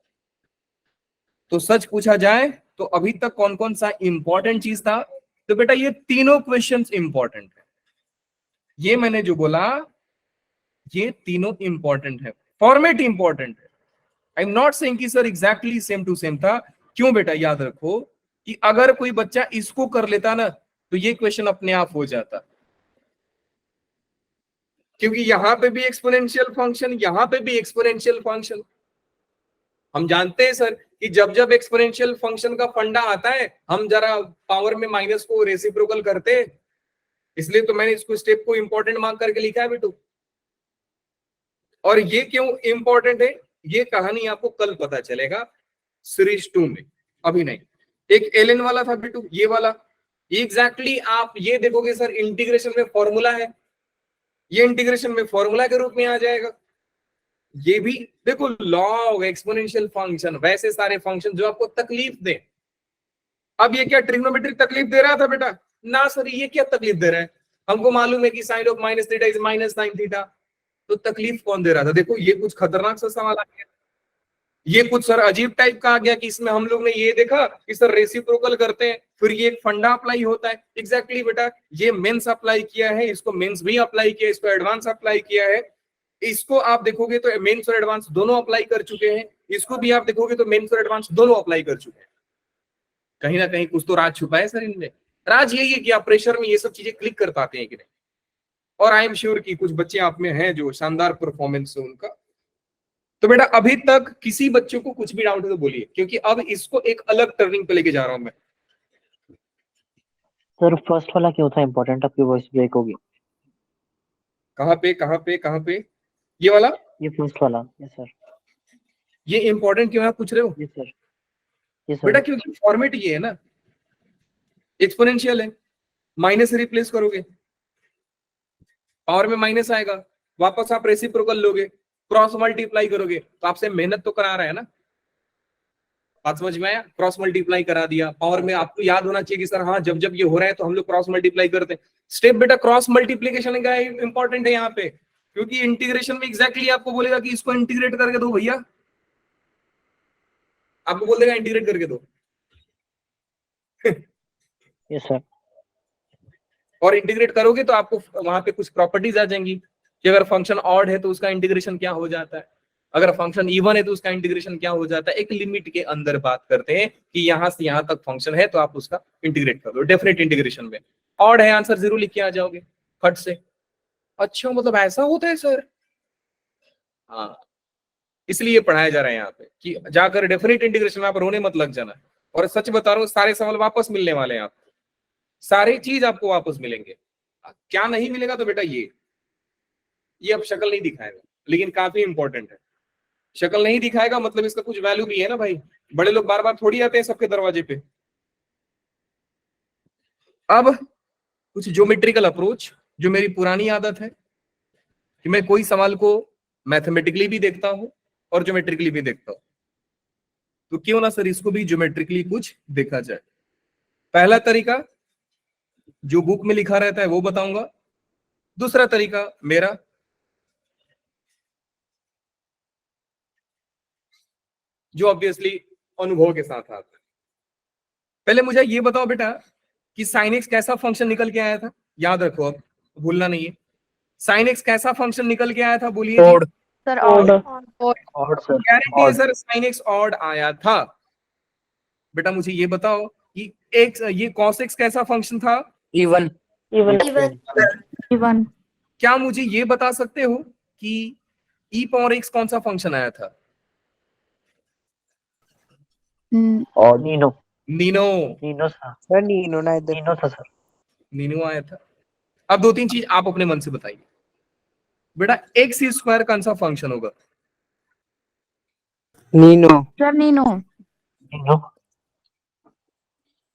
तो सच पूछा जाए तो अभी तक कौन कौन सा इंपॉर्टेंट चीज था? तो बेटा ये तीनों क्वेश्चंस इंपॉर्टेंट है, ये मैंने जो बोला ये तीनों इंपॉर्टेंट है, फॉर्मेट इंपॉर्टेंट है। आई एम नॉट सेइंग कि sir exactly same to same था। क्यों बेटा? याद रखो कि अगर कोई बच्चा इसको कर लेता ना तो ये क्वेश्चन अपने आप हो जाता, क्योंकि यहां पे भी एक्सपोनेंशियल फंक्शन, यहां पे भी एक्सपोनेंशियल फंक्शन। हम जानते हैं सर कि जब जब एक्सपोनेंशियल फंक्शन का फंडा आता है हम जरा पावर में माइनस को रेसिप्रोकल करते हैं, इसलिए तो मैंने इसको स्टेप को इंपॉर्टेंट मार्क करके लिखा है बेटू। और ये क्यों इंपॉर्टेंट है ये कहानी आपको कल पता चलेगा सीरीज 2 में, अभी नहीं। एक एलएन वाला था बेटू, ये वाला एग्जैक्टली आप ये देखोगे सर इंटीग्रेशन में फॉर्मूला है, ये इंटीग्रेशन में फॉर्मूला के रूप में आ जाएगा। ये भी देखो लॉग, एक्सपोनेंशियल फंक्शन, वैसे सारे फंक्शन जो आपको तकलीफ दे। अब ये क्या ट्रिग्नोमेट्रिक तकलीफ दे रहा था बेटा? ना सर ये क्या तकलीफ दे रहा है? हमको मालूम है कि sine of minus theta is minus sine theta, तो तकलीफ कौन दे रहा था? देखो ये कुछ खतरनाक सा सवाल आ गया। ये कुछ सर अजीब टाइप का आ गया कि इसमें हम लोग ने ये देखा कि सर रेसिप्रोकल करते हैं, फिर ये एक फंडा अप्लाई होता है। एग्जैक्टली बेटा, ये मेंस अप्लाई किया है, इसको मेंस भी अप्लाई किया है, इसको एडवांस अप्लाई किया है। इसको आप देखोगे तो मेंस और एडवांस दोनों अप्लाई कर चुके हैं, इसको भी आप देखोगे तो मेंस और एडवांस दोनों अप्लाई कर चुके हैं। कहीं ना कहीं कुछ तो राज छुपा है सर इनमें। राज यही है कि आप प्रेशर में ये सब चीजें क्लिक कर पाते हैं कि नहीं। और आई एम श्योर कि कुछ बच्चे आप में हैं जो शानदार परफॉर्मेंस है उनका। तो बेटा अभी तक किसी बच्चों को कुछ भी डाउट है तो बोलिए, क्योंकि अब इसको एक अलग टर्निंग पे लेके जा रहा हूं मैं। सर फर्स्ट वाला क्या होता है इंपॉर्टेंट? आपकी वॉइस ब्रेक होगी। कहाँ पे कहाँ पे कहाँ पे? ये वाला, ये फर्स्ट वाला। Yes sir. ये इंपॉर्टेंट क्यों है आप पूछ रहे हो? Yes sir. Yes sir. बेटा क्योंकि फॉर्मेट ये है ना, एक्सपोनेंशियल है, माइनस से रिप्लेस करोगे, पावर में माइनस आएगा, वापस आप रेसिप्रोकल लोगे, क्रॉस मल्टीप्लाई करोगे, तो आपसे मेहनत तो करा रहा है ना। बात समझ में आया? क्रॉस मल्टीप्लाई करा दिया, पावर में आपको याद होना चाहिए कि सर हाँ जब जब ये हो रहा है तो हम लोग क्रॉस मल्टीप्लाई करते हैं। स्टेप बेटा क्रॉस मल्टीप्लीकेशन का इंपॉर्टेंट है यहाँ पे, क्योंकि इंटीग्रेशन में एग्जैक्टली आपको बोलेगा कि इसको इंटीग्रेट करके दो भैया, आपको बोल देगा इंटीग्रेट करके दो। Yes sir. और इंटीग्रेट करोगे तो आपको वहां पे कुछ प्रॉपर्टीज आ जाएंगी कि अगर फंक्शन ऑड है तो उसका इंटीग्रेशन क्या हो जाता है, अगर फंक्शन इवन है तो उसका इंटीग्रेशन क्या हो जाता है। एक लिमिट के अंदर बात करते हैं कि यहां से यहां तक फंक्शन है तो आप उसका इंटीग्रेट कर दो डेफिनेट इंटीग्रेशन में। ऑड है आंसर जीरो लिख के आ जाओगे फट से। अच्छा मतलब ऐसा होता है सर? हाँ, इसलिए पढ़ाया जा रहा है यहाँ पे कि जाकर डेफिनेट इंटीग्रेशन में आप रोने मत लग जाना। और सच बता रहा हूँ सारे सवाल वापस मिलने वाले हैं आपको, सारी चीज आपको वापस मिलेंगे। क्या नहीं मिलेगा तो बेटा ये अब शक्ल नहीं दिखाएगा, लेकिन काफी इंपॉर्टेंट है। शक्ल नहीं दिखाएगा मतलब इसका कुछ वैल्यू भी है ना भाई, बड़े लोग बार बार थोड़ी आते हैं सबके दरवाजे पे। अब कुछ ज्योमेट्रिकल अप्रोच, जो मेरी पुरानी आदत है कि मैं कोई सवाल को मैथमेटिकली भी देखता हूं और ज्योमेट्रिकली भी देखता हूं, तो क्यों ना सर इसको भी ज्योमेट्रिकली कुछ देखा जाए। पहला तरीका जो बुक में लिखा रहता है वो बताऊंगा, दूसरा तरीका मेरा, जो ऑब्वियसली अनुभव के साथ आता है। पहले मुझे ये बताओ बेटा कि sin x कैसा फंक्शन निकल के आया था, याद रखो अब भूलना नहीं है। sin x कैसा फंक्शन निकल के आया था बोलिए? Odd sir Odd. Odd sir. Guarantee है odd. Sir sin x odd आया था। बेटा मुझे ये बताओ कि x ये cos x कैसा फंक्शन था? Even Even. even क्या मुझे ये बता सकते हो कि e पावर x कौन सा फंक्शन आया था? और Nino. Nino. Nino sir. Sir Nino ना इधर नीनो था सर। नीनो आया था। अब दो तीन चीज आप अपने मन से बताइए बेटा, एक्स स्क्वायर कौन सा फंक्शन होगा? नीनो। Sir Nino Nino.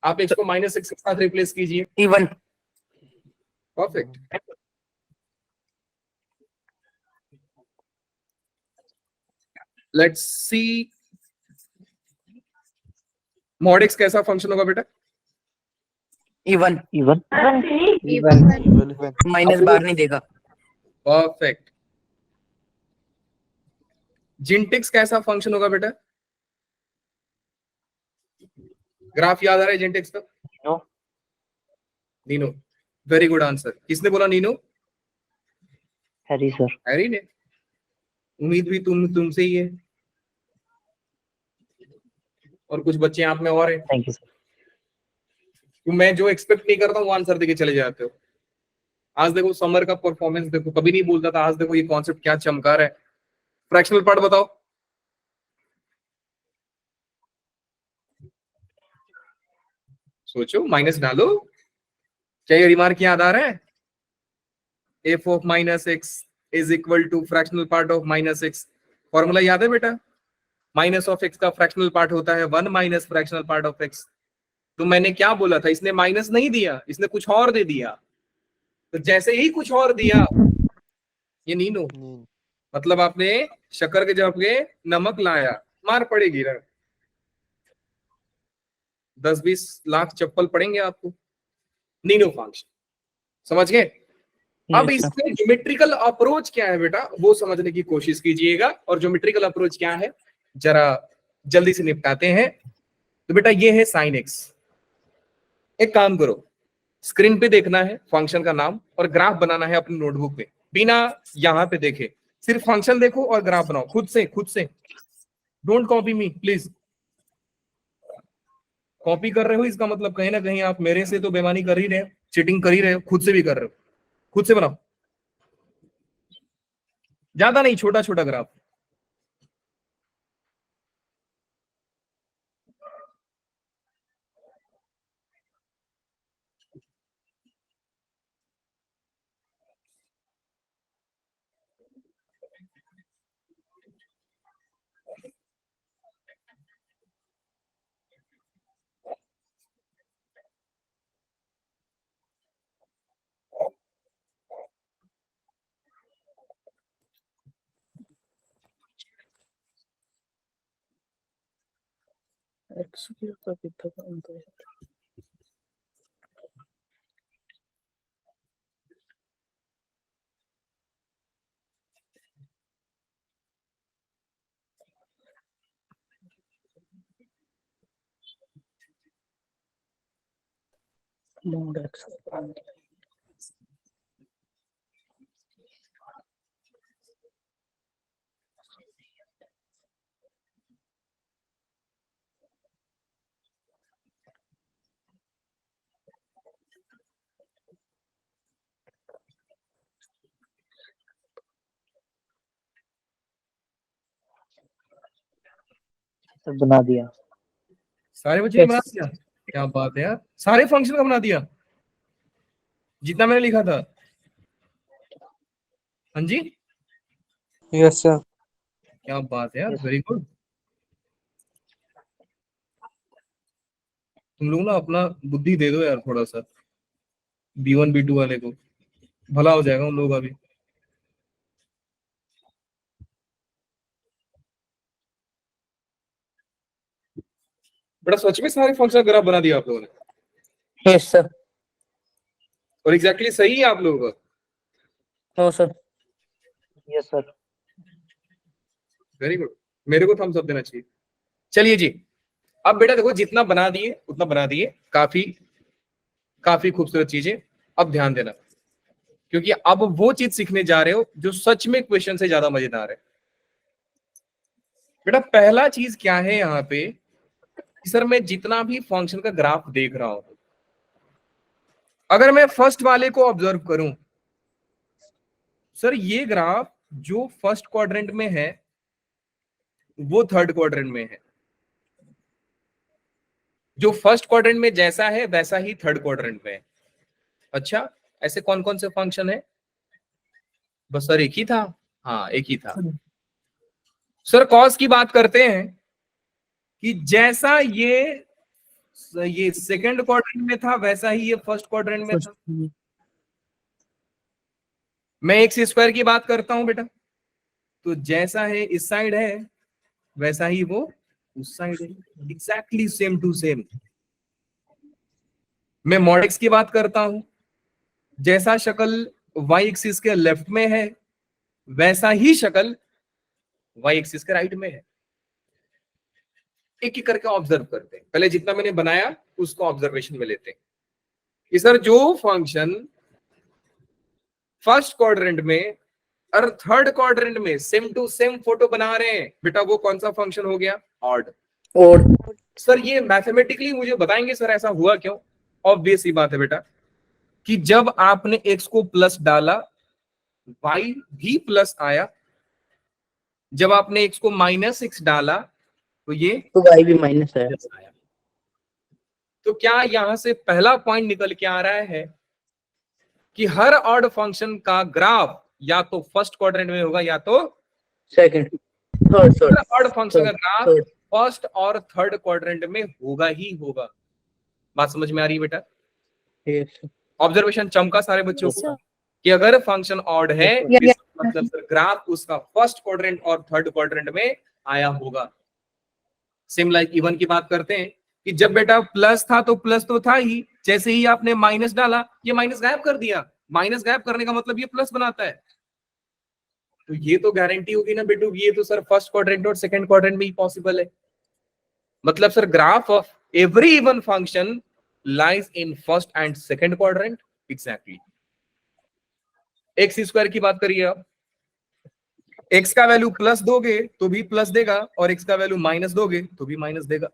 आप एक्स को माइनस एक्स के साथ रिप्लेस कीजिए। Even perfect. Let's see mod x कैसा फंक्शन होगा बेटा? Even even. इवन माइनस बार नहीं देगा। परफेक्ट। जिंटेक्स कैसा फंक्शन होगा बेटा? ग्राफ याद आ रहा है जिंटेक्स का? Nino. Nino. Very good answer. किसने बोला नीनो? Harry sir. हैरी ने। उम्मीद भी तुमसे ही है, और कुछ बच्चे आप में और हैं। Thank you sir. तो मैं जो एक्सपेक्ट नहीं करता हूँ वो आंसर देके चले जाते हो। आज देखो समर का परफॉर्मेंस देखो, कभी नहीं बोलता था, आज देखो ये कॉन्सेप्ट क्या चमका रहा है। फ्रैक्शनल पार्ट बताओ। सोचो, माइनस डालो। क्या ये रिमार्क याद आ रहा है? F of minus x is equal to fractional part of minus x. Formula याद है बेटा? माइनस ऑफ एक्स का फ्रैक्शनल पार्ट होता है 1 minus fractional part of x. तो मैंने क्या बोला था, इसने माइनस नहीं दिया, इसने कुछ और दे दिया। तो जैसे ही कुछ और दिया, ये नीनो मतलब आपने शक्कर के जगह नमक लाया, मार पड़ेगी ना। 10-20 लाख चप्पल पड़ेंगे आपको। नीनो फंक्शन समझ गए? अब इसमें ज्योमेट्रिकल अप्रोच क्या है बेटा वो समझने की कोशिश कीजिएगा। और ज्योमेट्रिकल अप्रोच क्या है जरा जल्दी से निपटाते हैं। तो बेटा ये है साइन एक्स। एक काम करो, स्क्रीन पे देखना है फंक्शन का नाम और ग्राफ बनाना है अपनी नोटबुक पे, बिना यहां पे देखे, सिर्फ फंक्शन देखो और ग्राफ बनाओ खुद से। Don't copy me please. Copy कर रहे हो इसका मतलब कहीं ना कहीं आप मेरे से तो बेईमानी कर ही रहे हो, चीटिंग कर ही रहे हो, खुद से भी कर रहे हो। खुद से बनाओ, ज्यादा नहीं, छोटा छोटा ग्राफ। सर बना दिया। सारे बच्चे ने बना दिया, क्या बात है यार, सारे फंक्शन का बना दिया जितना मैंने लिखा था। हाँ जी, यस सर। क्या बात है यार, वेरी गुड। तुम लोग ना अपना बुद्धि दे दो यार थोड़ा सा, B1 B2 वाले को, भला हो जाएगा उन लोगों का भी। बड़ा सच में सारे फंक्शन ग्राफ बना दिया आप लोगों ने, यस सर। और एग्जैक्टली सही है आप लोगों का। No sir. Yes sir. Very good, मेरे को थम्स अप देना चाहिए। चलिए जी, अब बेटा देखो जितना बना दिए उतना बना दिए, काफी काफी खूबसूरत चीजें। अब ध्यान देना, क्योंकि अब वो चीज सीखने जा रहे हो जो सच में क्वेश्चन से ज्यादा मजेदार है। बेटा पहला चीज क्या है यहाँ पे, सर मैं जितना भी फंक्शन का ग्राफ देख रहा हूं, अगर मैं फर्स्ट वाले को ऑब्जर्व करूं, सर ये ग्राफ जो फर्स्ट क्वाड्रेंट में है वो थर्ड क्वाड्रेंट में है, जो फर्स्ट क्वाड्रेंट में जैसा है वैसा ही थर्ड क्वाड्रेंट में है। अच्छा, ऐसे कौन कौन से फंक्शन है? बस सर एक ही था, हाँ एक ही था। सर कॉस की बात करते हैं कि जैसा ये सेकंड क्वाड्रेंट में था वैसा ही ये फर्स्ट क्वाड्रेंट में था। मैं एक्स स्क्वायर की बात करता हूं बेटा, तो जैसा है इस साइड है वैसा ही वो उस साइड है, एग्जैक्टली सेम टू सेम। मैं मॉड एक्स की बात करता हूं, जैसा शक्ल y एक्सिस के लेफ्ट में है वैसा ही शक्ल y एक्सिस के राइट में है। एक एक करके ऑब्जर्व करते हैं, पहले जितना मैंने बनाया उसको ऑब्जर्वेशन में लेते हैं कि सर जो फंक्शन फर्स्ट क्वाड्रेंट में और थर्ड क्वाड्रेंट में सेम टू सेम फोटो बना रहे हैं, बेटा वो कौन सा फंक्शन हो गया? ऑड। और सर ये मैथमेटिकली मुझे बताएंगे सर ऐसा हुआ क्यों? ऑब्वियस ही बात है बेटा कि जब आपने x को प्लस डाला y भी प्लस आया, जब आपने x को माइनस x डाला तो ये तो y भी माइनस है। प्लस आया। तो क्या यहां से पहला पॉइंट निकल के आ रहा है कि हर ऑड फंक्शन का ग्राफ या तो फर्स्ट क्वाड्रेंट में होगा या तो सेकंड, थर्ड। ऑड फंक्शन का ग्राफ फर्स्ट और थर्ड क्वाड्रेंट में होगा ही होगा। बात समझ में आ रही है बेटा? ऑब्जर्वेशन चमका सारे बच्चों को कि अगर फंक्शन ऑड है मतलब सर ग्राफ उसका फर्स्ट क्वाड्रेंट और थर्ड क्वाड्रेंट में आया होगा। सेम लाइक इवन की बात करते हैं कि जब बेटा प्लस था तो प्लस तो था ही, जैसे ही आपने माइनस डाला ये माइनस गायब कर दिया। माइनस गायब करने का मतलब ये प्लस बनाता है। तो ये तो गारंटी होगी ना बेटू, ये तो सर फर्स्ट क्वाड्रेंट और सेकंड क्वाड्रेंट में ही पॉसिबल है। मतलब sir graph of every even function lies in first and second quadrant. Exactly. X square की बात करिए आप, एक्स का वैल्यू प्लस दोगे तो भी प्लस देगा, और एक्स का वैल्यू माइनस दोगे तो भी माइनस देगा।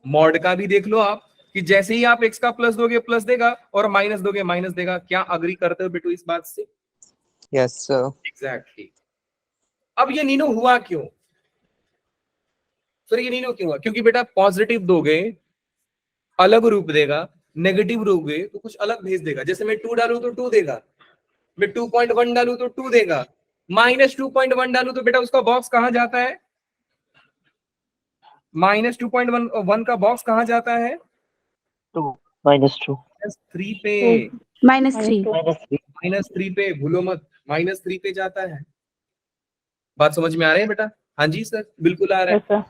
मॉड का भी देख लो आप कि जैसे ही आप एक्स का प्लस दोगे प्लस देगा, और माइनस दोगे माइनस देगा। क्या अग्री करते हो बेटू इस बात से? Yes, sir. एग्जैक्टली। अब ये नीनो हुआ क्यों सर? ये नीनो क्यों हुआ? क्योंकि बेटा पॉजिटिव दोगे अलग रूप देगा, नेगेटिव दोगे तो कुछ अलग भेज देगा। जैसे मैं 2 डालू तो 2 देगा, मैं 2.1 डालू तो 2 देगा, -2.1 डालू तो बेटा उसका बॉक्स कहां जाता है? -2.1 का बॉक्स कहां जाता है? 2 -2 3 पे। -3 -3 पे, भूलो मत, -3 पे जाता है। बात समझ में आ रही है बेटा? हाँ जी सर, बिल्कुल आ रहा है। Yes, sir.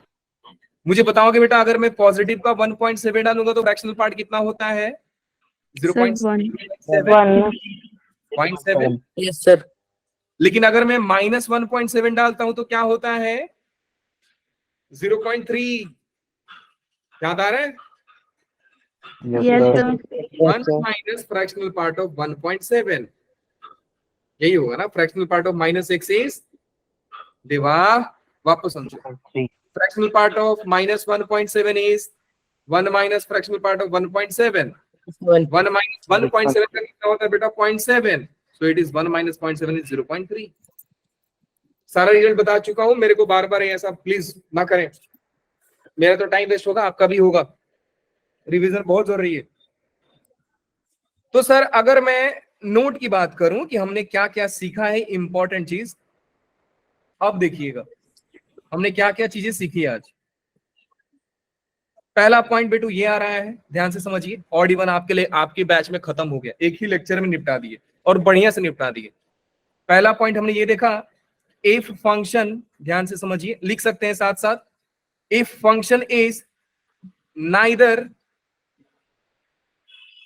मुझे बताओगे बेटा, अगर मैं पॉजिटिव का 1.7 डालूंगा तो फ्रैक्शनल पार्ट कितना होता है? 0.7। 0.7। Yes, sir. लेकिन अगर मैं -1.7 डालता हूं तो क्या होता है? 0.3। याद आ रहा है? Yes, sir. sir. 1 minus fractional part of 1.7, यही होगा ना? Fractional part of -x is देवा, वापस समझो। 3 fractional part of -1.7 is 1 minus fractional part of 1.7। 1 minus 1.7 का कितना होता है बेटा? 0.7। सो इट इज 1 माइनस 0.7 इज 0.3। सारा रिजल्ट बता चुका हूं, मेरे को बार बार ऐसा प्लीज ना करें, मेरा तो टाइम वेस्ट होगा, आपका भी होगा। रिवीजन बहुत जरूरी है। तो सर अगर मैं नोट की बात करूं कि हमने क्या क्या सीखा है इंपॉर्टेंट चीज, अब देखिएगा हमने क्या क्या चीजें सीखी आज। पहला पॉइंट बेटू ये आ रहा है, ध्यान से समझिए। ऑड इवन आपके लिए आपके बैच में खत्म हो गया, एक ही लेक्चर में निपटा दिए और बढ़िया से निपटा दिए। पहला पॉइंट हमने ये देखा, इफ फंक्शन, ध्यान से समझिए, लिख सकते हैं साथ साथ, if function is neither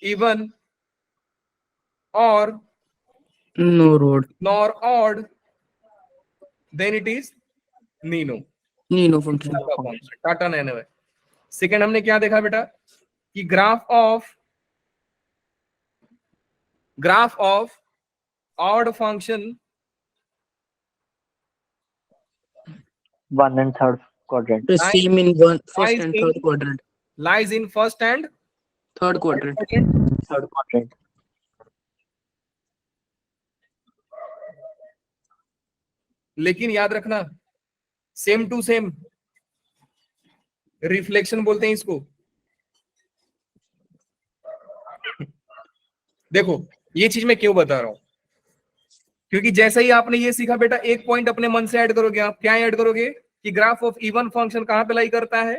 even और No road. nor odd, then it is Nino. Nino function. Tata nano है। सेकंड हमने क्या देखा बेटा कि graph of odd function 1 and 3rd quadrant. The same in first and third quadrant. lies in first and Third quadrant. 3rd quadrant. लेकिन याद रखना, same to same reflection बोलते हैं इसको। देखो ये चीज मैं क्यों बता रहा हूं, क्योंकि जैसे ही आपने ये सीखा बेटा, एक पॉइंट अपने मन से ऐड करोगे आप। क्या ऐड करोगे कि ग्राफ ऑफ इवन फंक्शन कहां पे लाई करता है?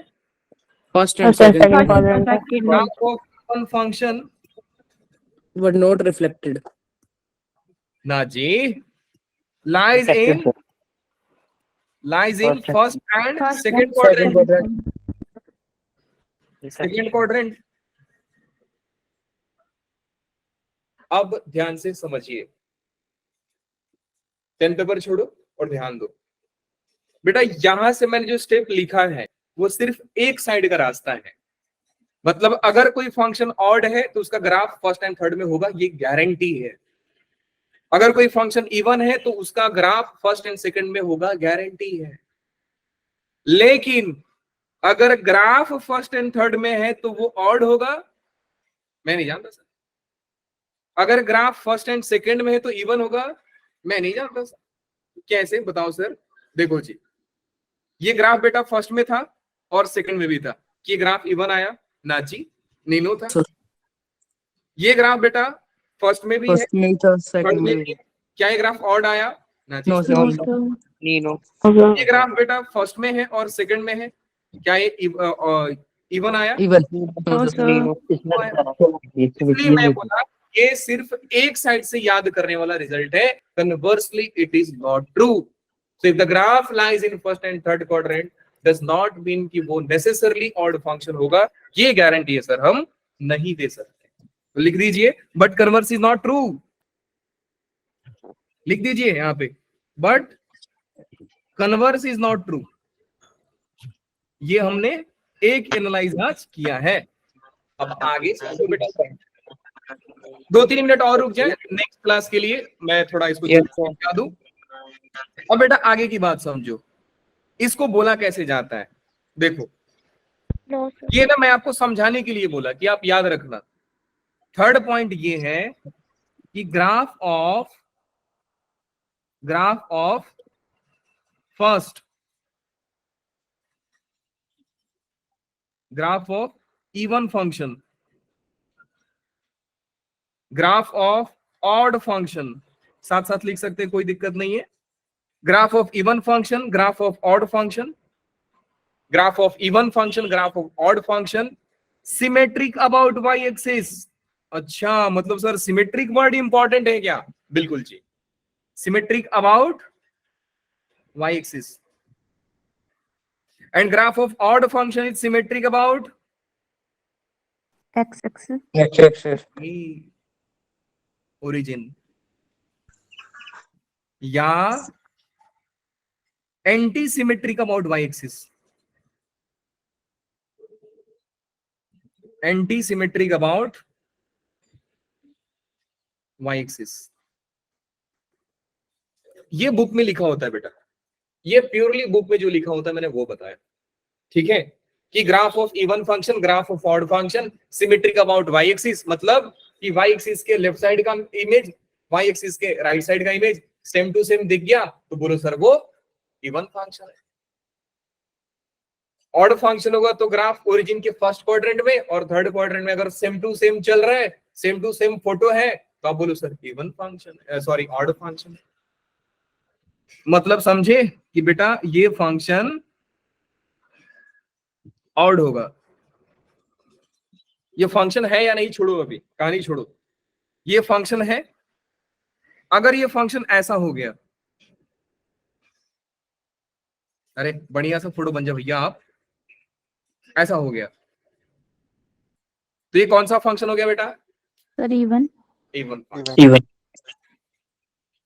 First and First and second second quadrant. quadrant. Graph of even function But not reflected. ना जी, lies Effective, in sir. first and second Second quadrant। quadrant. Second quadrant. अब ध्यान से समझिए, pen paper छोड़ो और ध्यान दो बेटा। यहां से मैंने जो स्टेप लिखा है वो सिर्फ एक साइड का रास्ता है। मतलब अगर कोई फंक्शन ऑड है तो उसका ग्राफ फर्स्ट एंड थर्ड में होगा, ये गारंटी है। अगर कोई फंक्शन इवन है तो उसका ग्राफ फर्स्ट एंड सेकंड में होगा, गारंटी है। लेकिन अगर ग्राफ फर्स्ट एंड थर्ड में है तो वो ऑड होगा, मैं नहीं जानता सर। अगर ग्राफ फर्स्ट एंड सेकंड में है तो इवन होगा, मैं नहीं जानता सर। कैसे बताओ सर? देखो जी, ये ग्राफ बेटा फर्स्ट में था और सेकंड में भी था, ये ग्राफ इवन आया ना जी? नीनो था। Sir. ये ग्राफ बेटा फर्स्ट में भी है, First में था, थर्ड second में में भी है। क्या ये ग्राफ ऑड आया? ना जी। No, sir. No, sir. Nino. ये ग्राफ बेटा फर्स्ट में है और सेकंड में है, क्या ये इवन आया? Even. No, No, sir. sir. Nino. इसमें बताना चाहिए, इसमें इसलिए मैं बोला ये सिर्फ एक साइड से याद करने वाला रिजल्ट है। Conversely it is not true. So if the graph lies in first and third quadrant does not mean कि वो नेसेसरली ऑड फंक्शन होगा, ये गारंटी है सर हम नहीं दे सकते। तो लिख दीजिए, but converse is not true. लिख दीजिए यहाँ पे, but converse is not true. ये हमने एक एनालाइज आज किया है। अब आगे समझो बेटा, 2-3 मिनट और रुक जाए, नेक्स्ट क्लास के लिए मैं थोड़ा इसको Yes, sir. समझा दूं। अब बेटा आगे की बात समझो, इसको बोला कैसे जाता है। देखो No, sir. ये ना मैं आपको समझाने के लिए बोला कि आप याद रखना। थर्ड पॉइंट ये है कि graph of first, graph of even function, graph of odd function, साथ साथ लिख सकते हैं, कोई दिक्कत नहीं है। Graph of even function, graph of odd function, graph of even function, graph of odd function, symmetric about Y axis. अच्छा, मतलब सर सिमेट्रिक वर्ड इंपॉर्टेंट है क्या? बिल्कुल जी, symmetric about Y axis. And graph of odd function is symmetric about X-axis. X-axis. Origin, या anti symmetric about Y axis, anti symmetric about Y axis. ये book में लिखा होता है बेटा, ये प्योरली बुक में जो लिखा होता है मैंने वो बताया, ठीक है, कि graph of even function, graph of odd function, symmetric about Y axis, मतलब कि वाई एक्सिस के लेफ्ट साइड का इमेज वाई एक्सिस के राइट साइड का इमेज सेम टू सेम दिख गया तो बोलो सर वो इवन फंक्शन है। ऑड फंक्शन होगा तो ग्राफ ओरिजिन के फर्स्ट क्वाड्रेंट में और थर्ड क्वाड्रेंट में अगर सेम टू सेम चल रहा है, सेम टू सेम फोटो है, तो आप बोलो sir even function, sorry odd function. मतलब समझे कि बेटा ये फंक्शन ऑड होगा। ये फंक्शन है या नहीं, छोड़ो अभी कहानी छोड़ो, ये फंक्शन है। अगर ये फंक्शन ऐसा हो गया, अरे बढ़िया सा फोटो बन जाए भैया आप, ऐसा हो गया तो ये कौन सा फंक्शन हो गया बेटा? Sir, even. Even function. Even.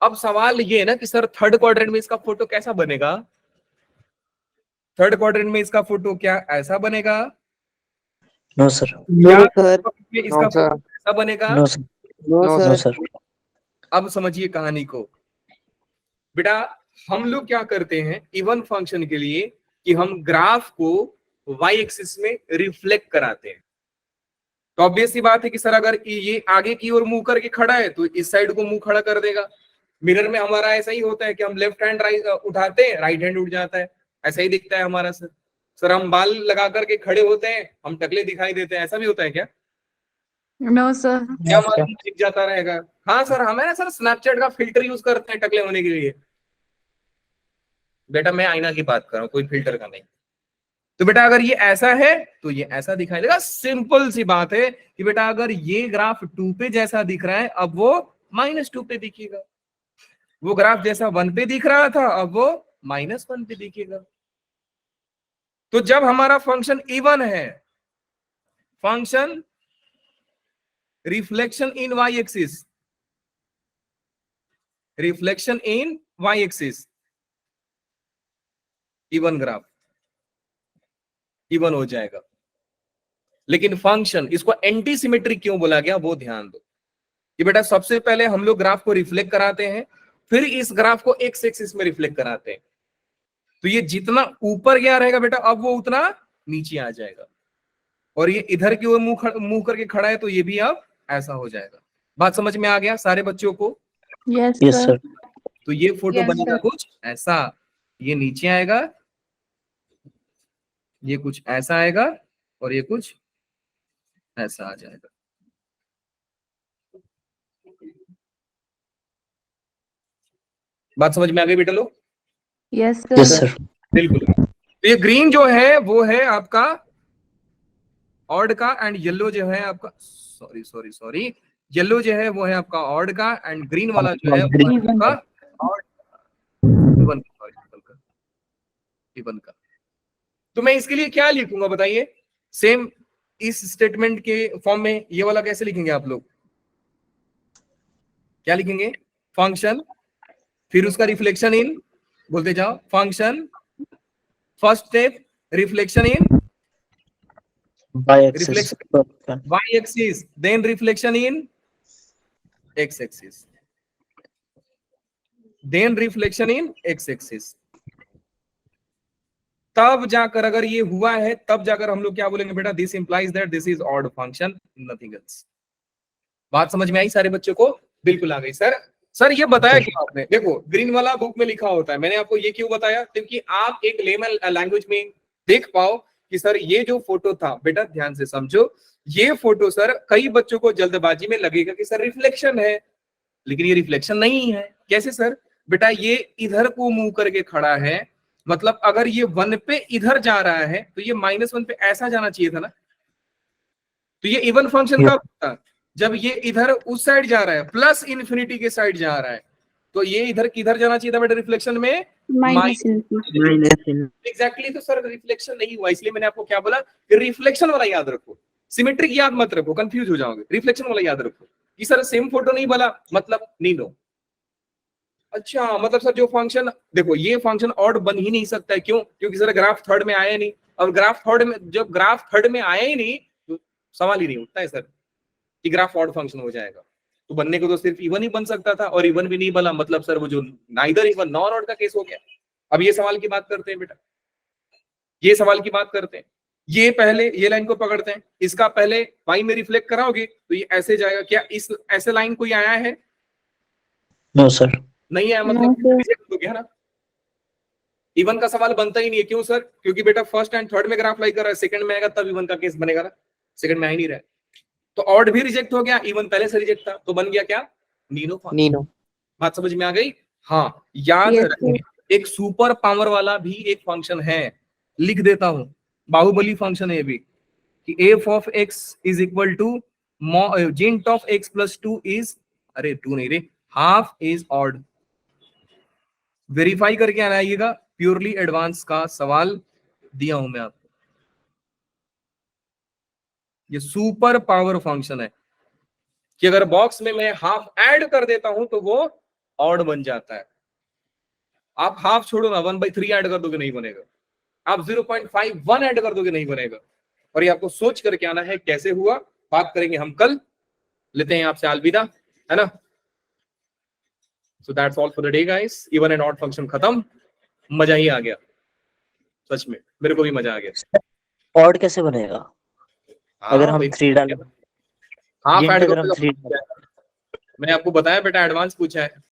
अब सवाल ये है ना कि सर थर्ड क्वाड्रेंट में इसका फोटो कैसा बनेगा? थर्ड क्वाड्रेंट में इसका फोटो क्या ऐसा बनेगा? No, sir. या sir. इसका No, sir. फोटो ऐसा बनेगा? No, sir. No, No, sir. sir. अब समझिए कहानी को बेटा। हम लोग क्या करते हैं इवन फंक्शन के लिए कि हम ग्राफ को वाई एक्सिस में रिफ्लेक्ट कराते हैं। तो ऑब्वियस सी बात है कि सर अगर ये आगे की ओर मुंह करके खड़ा है तो इस साइड को मुंह खड़ा कर देगा। मिरर में हमारा ऐसा ही होता है कि हम लेफ्ट हैंड उठाते हैं, राइट हैंड उठ जाता है, ऐसा ही दिखता है हमारा। सर हम बाल लगा करके खड़े होते हैं, हम टकले दिखाई देते हैं, ऐसा भी होता है क्या? No, sir. क्या हमारा मुंह दिख जाता रहेगा? हाँ सर, हमें ना सर स्नैपचैट का फिल्टर यूज करते हैं टकले होने के लिए। बेटा मैं आईना की बात कर रहा हूँ, कोई फिल्टर का नहीं। तो बेटा अगर ये ऐसा है तो ये ऐसा दिखाई देगा। सिंपल सी बात है कि बेटा अगर ये ग्राफ 2 पे जैसा दिख रहा है अब वो -2 पे दिखेगा, वो ग्राफ जैसा 1 पे दिख रहा था अब वो -1 पे दिखेगा। तो जब हमारा फंक्शन इवन है, function reflection in Y axis, reflection in Y axis, even graph even हो जाएगा। लेकिन फंक्शन, इसको एंटी सिमेट्रिक क्यों बोला गया वो ध्यान दो कि बेटा सबसे पहले हम लोग ग्राफ को रिफ्लेक्ट कराते हैं, फिर इस ग्राफ को एक्स एक्सिस में रिफ्लेक्ट कराते हैं। तो ये जितना ऊपर गया रहेगा बेटा अब वो उतना नीचे आ जाएगा, और ये इधर की ओर मुंह करके खड़ा है तो ये भी अब ऐसा हो जाएगा। बात समझ में आ गया सारे बच्चों को? Yes, Yes, sir. sir. तो ये फोटो Yes, बनेगा sir. कुछ ऐसा, ये नीचे आएगा, ये कुछ ऐसा आएगा और ये कुछ ऐसा आ जाएगा। बात समझ में आ गई बेटा लोग? Yes, sir. Yes, sir. बिल्कुल। तो ये ग्रीन जो है वो है आपका ऑड का, एंड येलो जो है आपका, सॉरी येलो जो है वो है आपका ऑड का, एंड ग्रीन वाला जो है वो है आपका इवन का। तो मैं इसके लिए क्या लिखूंगा बताइए? सेम इस स्टेटमेंट के फॉर्म में ये वाला कैसे लिखेंगे आप लोग? क्या लिखेंगे? फंक्शन फिर उसका रिफ्लेक्शन इन, बोलते जाओ, function, first step reflection in Y axis. reflection y axis, then reflection in x axis, then reflection in x axis. तब जाकर अगर ये हुआ है तब जाकर हम लोग क्या बोलेंगे बेटा, this implies that this is odd function, nothing else. बात समझ में आई सारे बच्चों को? बिल्कुल आ गई सर। सर ये बताया क्यों आपने? देखो ग्रीन वाला बुक में लिखा होता है, मैंने आपको ये क्यों बताया, क्योंकि आप एक लेमन लैंग्वेज में देख पाओ कि सर ये जो फोटो था, बेटा ध्यान से समझो, ये फोटो सर कई बच्चों को जल्दबाजी में लगेगा कि सर रिफ्लेक्शन है, लेकिन ये रिफ्लेक्शन नहीं है। कैसे सर? बेटा ये इधर को मुंह करके खड़ा है, मतलब अगर ये 1 पे इधर जा रहा है तो ये -1 पे ऐसा जाना चाहिए था ना। तो ये इवन फंक्शन कब था? जब ये इधर उस साइड जा रहा है, प्लस इन्फिनिटी के साइड जा रहा है, तो ये इधर किधर जाना चाहिए था बेटा रिफ्लेक्शन में? Minus exactly. तो सर रिफ्लेक्शन नहीं हुआ, इसलिए मैंने आपको क्या बोला कि रिफ्लेक्शन वाला याद रखो, सिमेट्रिक याद मत रखो, कंफ्यूज हो जाओगे। रिफ्लेक्शन वाला याद रखो कि सर सेम फोटो नहीं बोला, मतलब नहीं लो। अच्छा, मतलब सर जो फंक्शन, देखो ये फंक्शन ऑड बन ही नहीं सकता है, क्यों? क्योंकि सर ग्राफ थर्ड में आया नहीं, और ग्राफ थर्ड में, जब ग्राफ थर्ड में आया ही नहीं तो सवाल ही नहीं उठता है सर कि ग्राफ ऑड फंक्शन हो जाएगा। तो बनने को तो सिर्फ इवन ही बन सकता था, और इवन भी नहीं बना, मतलब सर वो जो नाइदर इवन नॉर ऑड का केस हो गया। अब ये सवाल की बात करते हैं बेटा, ये सवाल की बात करते हैं। ये पहले ये लाइन को पकड़ते हैं, इसका पहले y में रिफ्लेक्ट कराओगे तो ये ऐसे जाएगा। क्या इस ऐसे लाइन कोई आया है? No sir. नहीं आया, मतलब रिजेक्ट हो गया ना। इवन का सवाल बनता ही नहीं है, क्यों सर? क्योंकि बेटा फर्स्ट एंड थर्ड में ग्राफ लाई कर रहा है, सेकंड में आएगा तब इवन का केस बनेगा ना, सेकंड में आ ही नहीं रहा है। तो ऑड भी रिजेक्ट हो गया, इवन पहले से रिजेक्ट था, तो बन गया क्या? Nino function. नीनो। बात समझ में आ गई? हाँ, याद रखिए एक सुपर पावर वाला भी एक फंक्शन है, लिख देता हूं, बाहुबली फंक्शन है ये भी, कि f of x is equal to जिंट ऑफ एक्स प्लस 2 इज, अरे 2 नहीं रे, हाफ इज ऑड। वेरीफाई करके आइएगा, प्योरली एडवांस का सवाल दिया हूं मैं आपको। ये सुपर पावर फंक्शन है कि अगर बॉक्स में मैं हाफ ऐड कर देता हूं तो वो ऑड बन जाता है। आप हाफ छोड़ो ना, 1/3 ऐड कर दोगे नहीं बनेगा, आप 0.51 ऐड कर दोगे नहीं बनेगा। और ये आपको सोच करके आना है कैसे हुआ, बात करेंगे हम कल। लेते हैं आपसे अलविदा, है ना। So that's all for the day guys. Even and odd function खत्म, मजा ही आ गया, सच में मेरे को भी मजा आ गया। Odd कैसे बनेगा? अगर हम 3 डालें, हाफ Int ऐड अगर हम करोगे 3 तो मैंने आपको बताया बेटा, एडवांस पूछा है।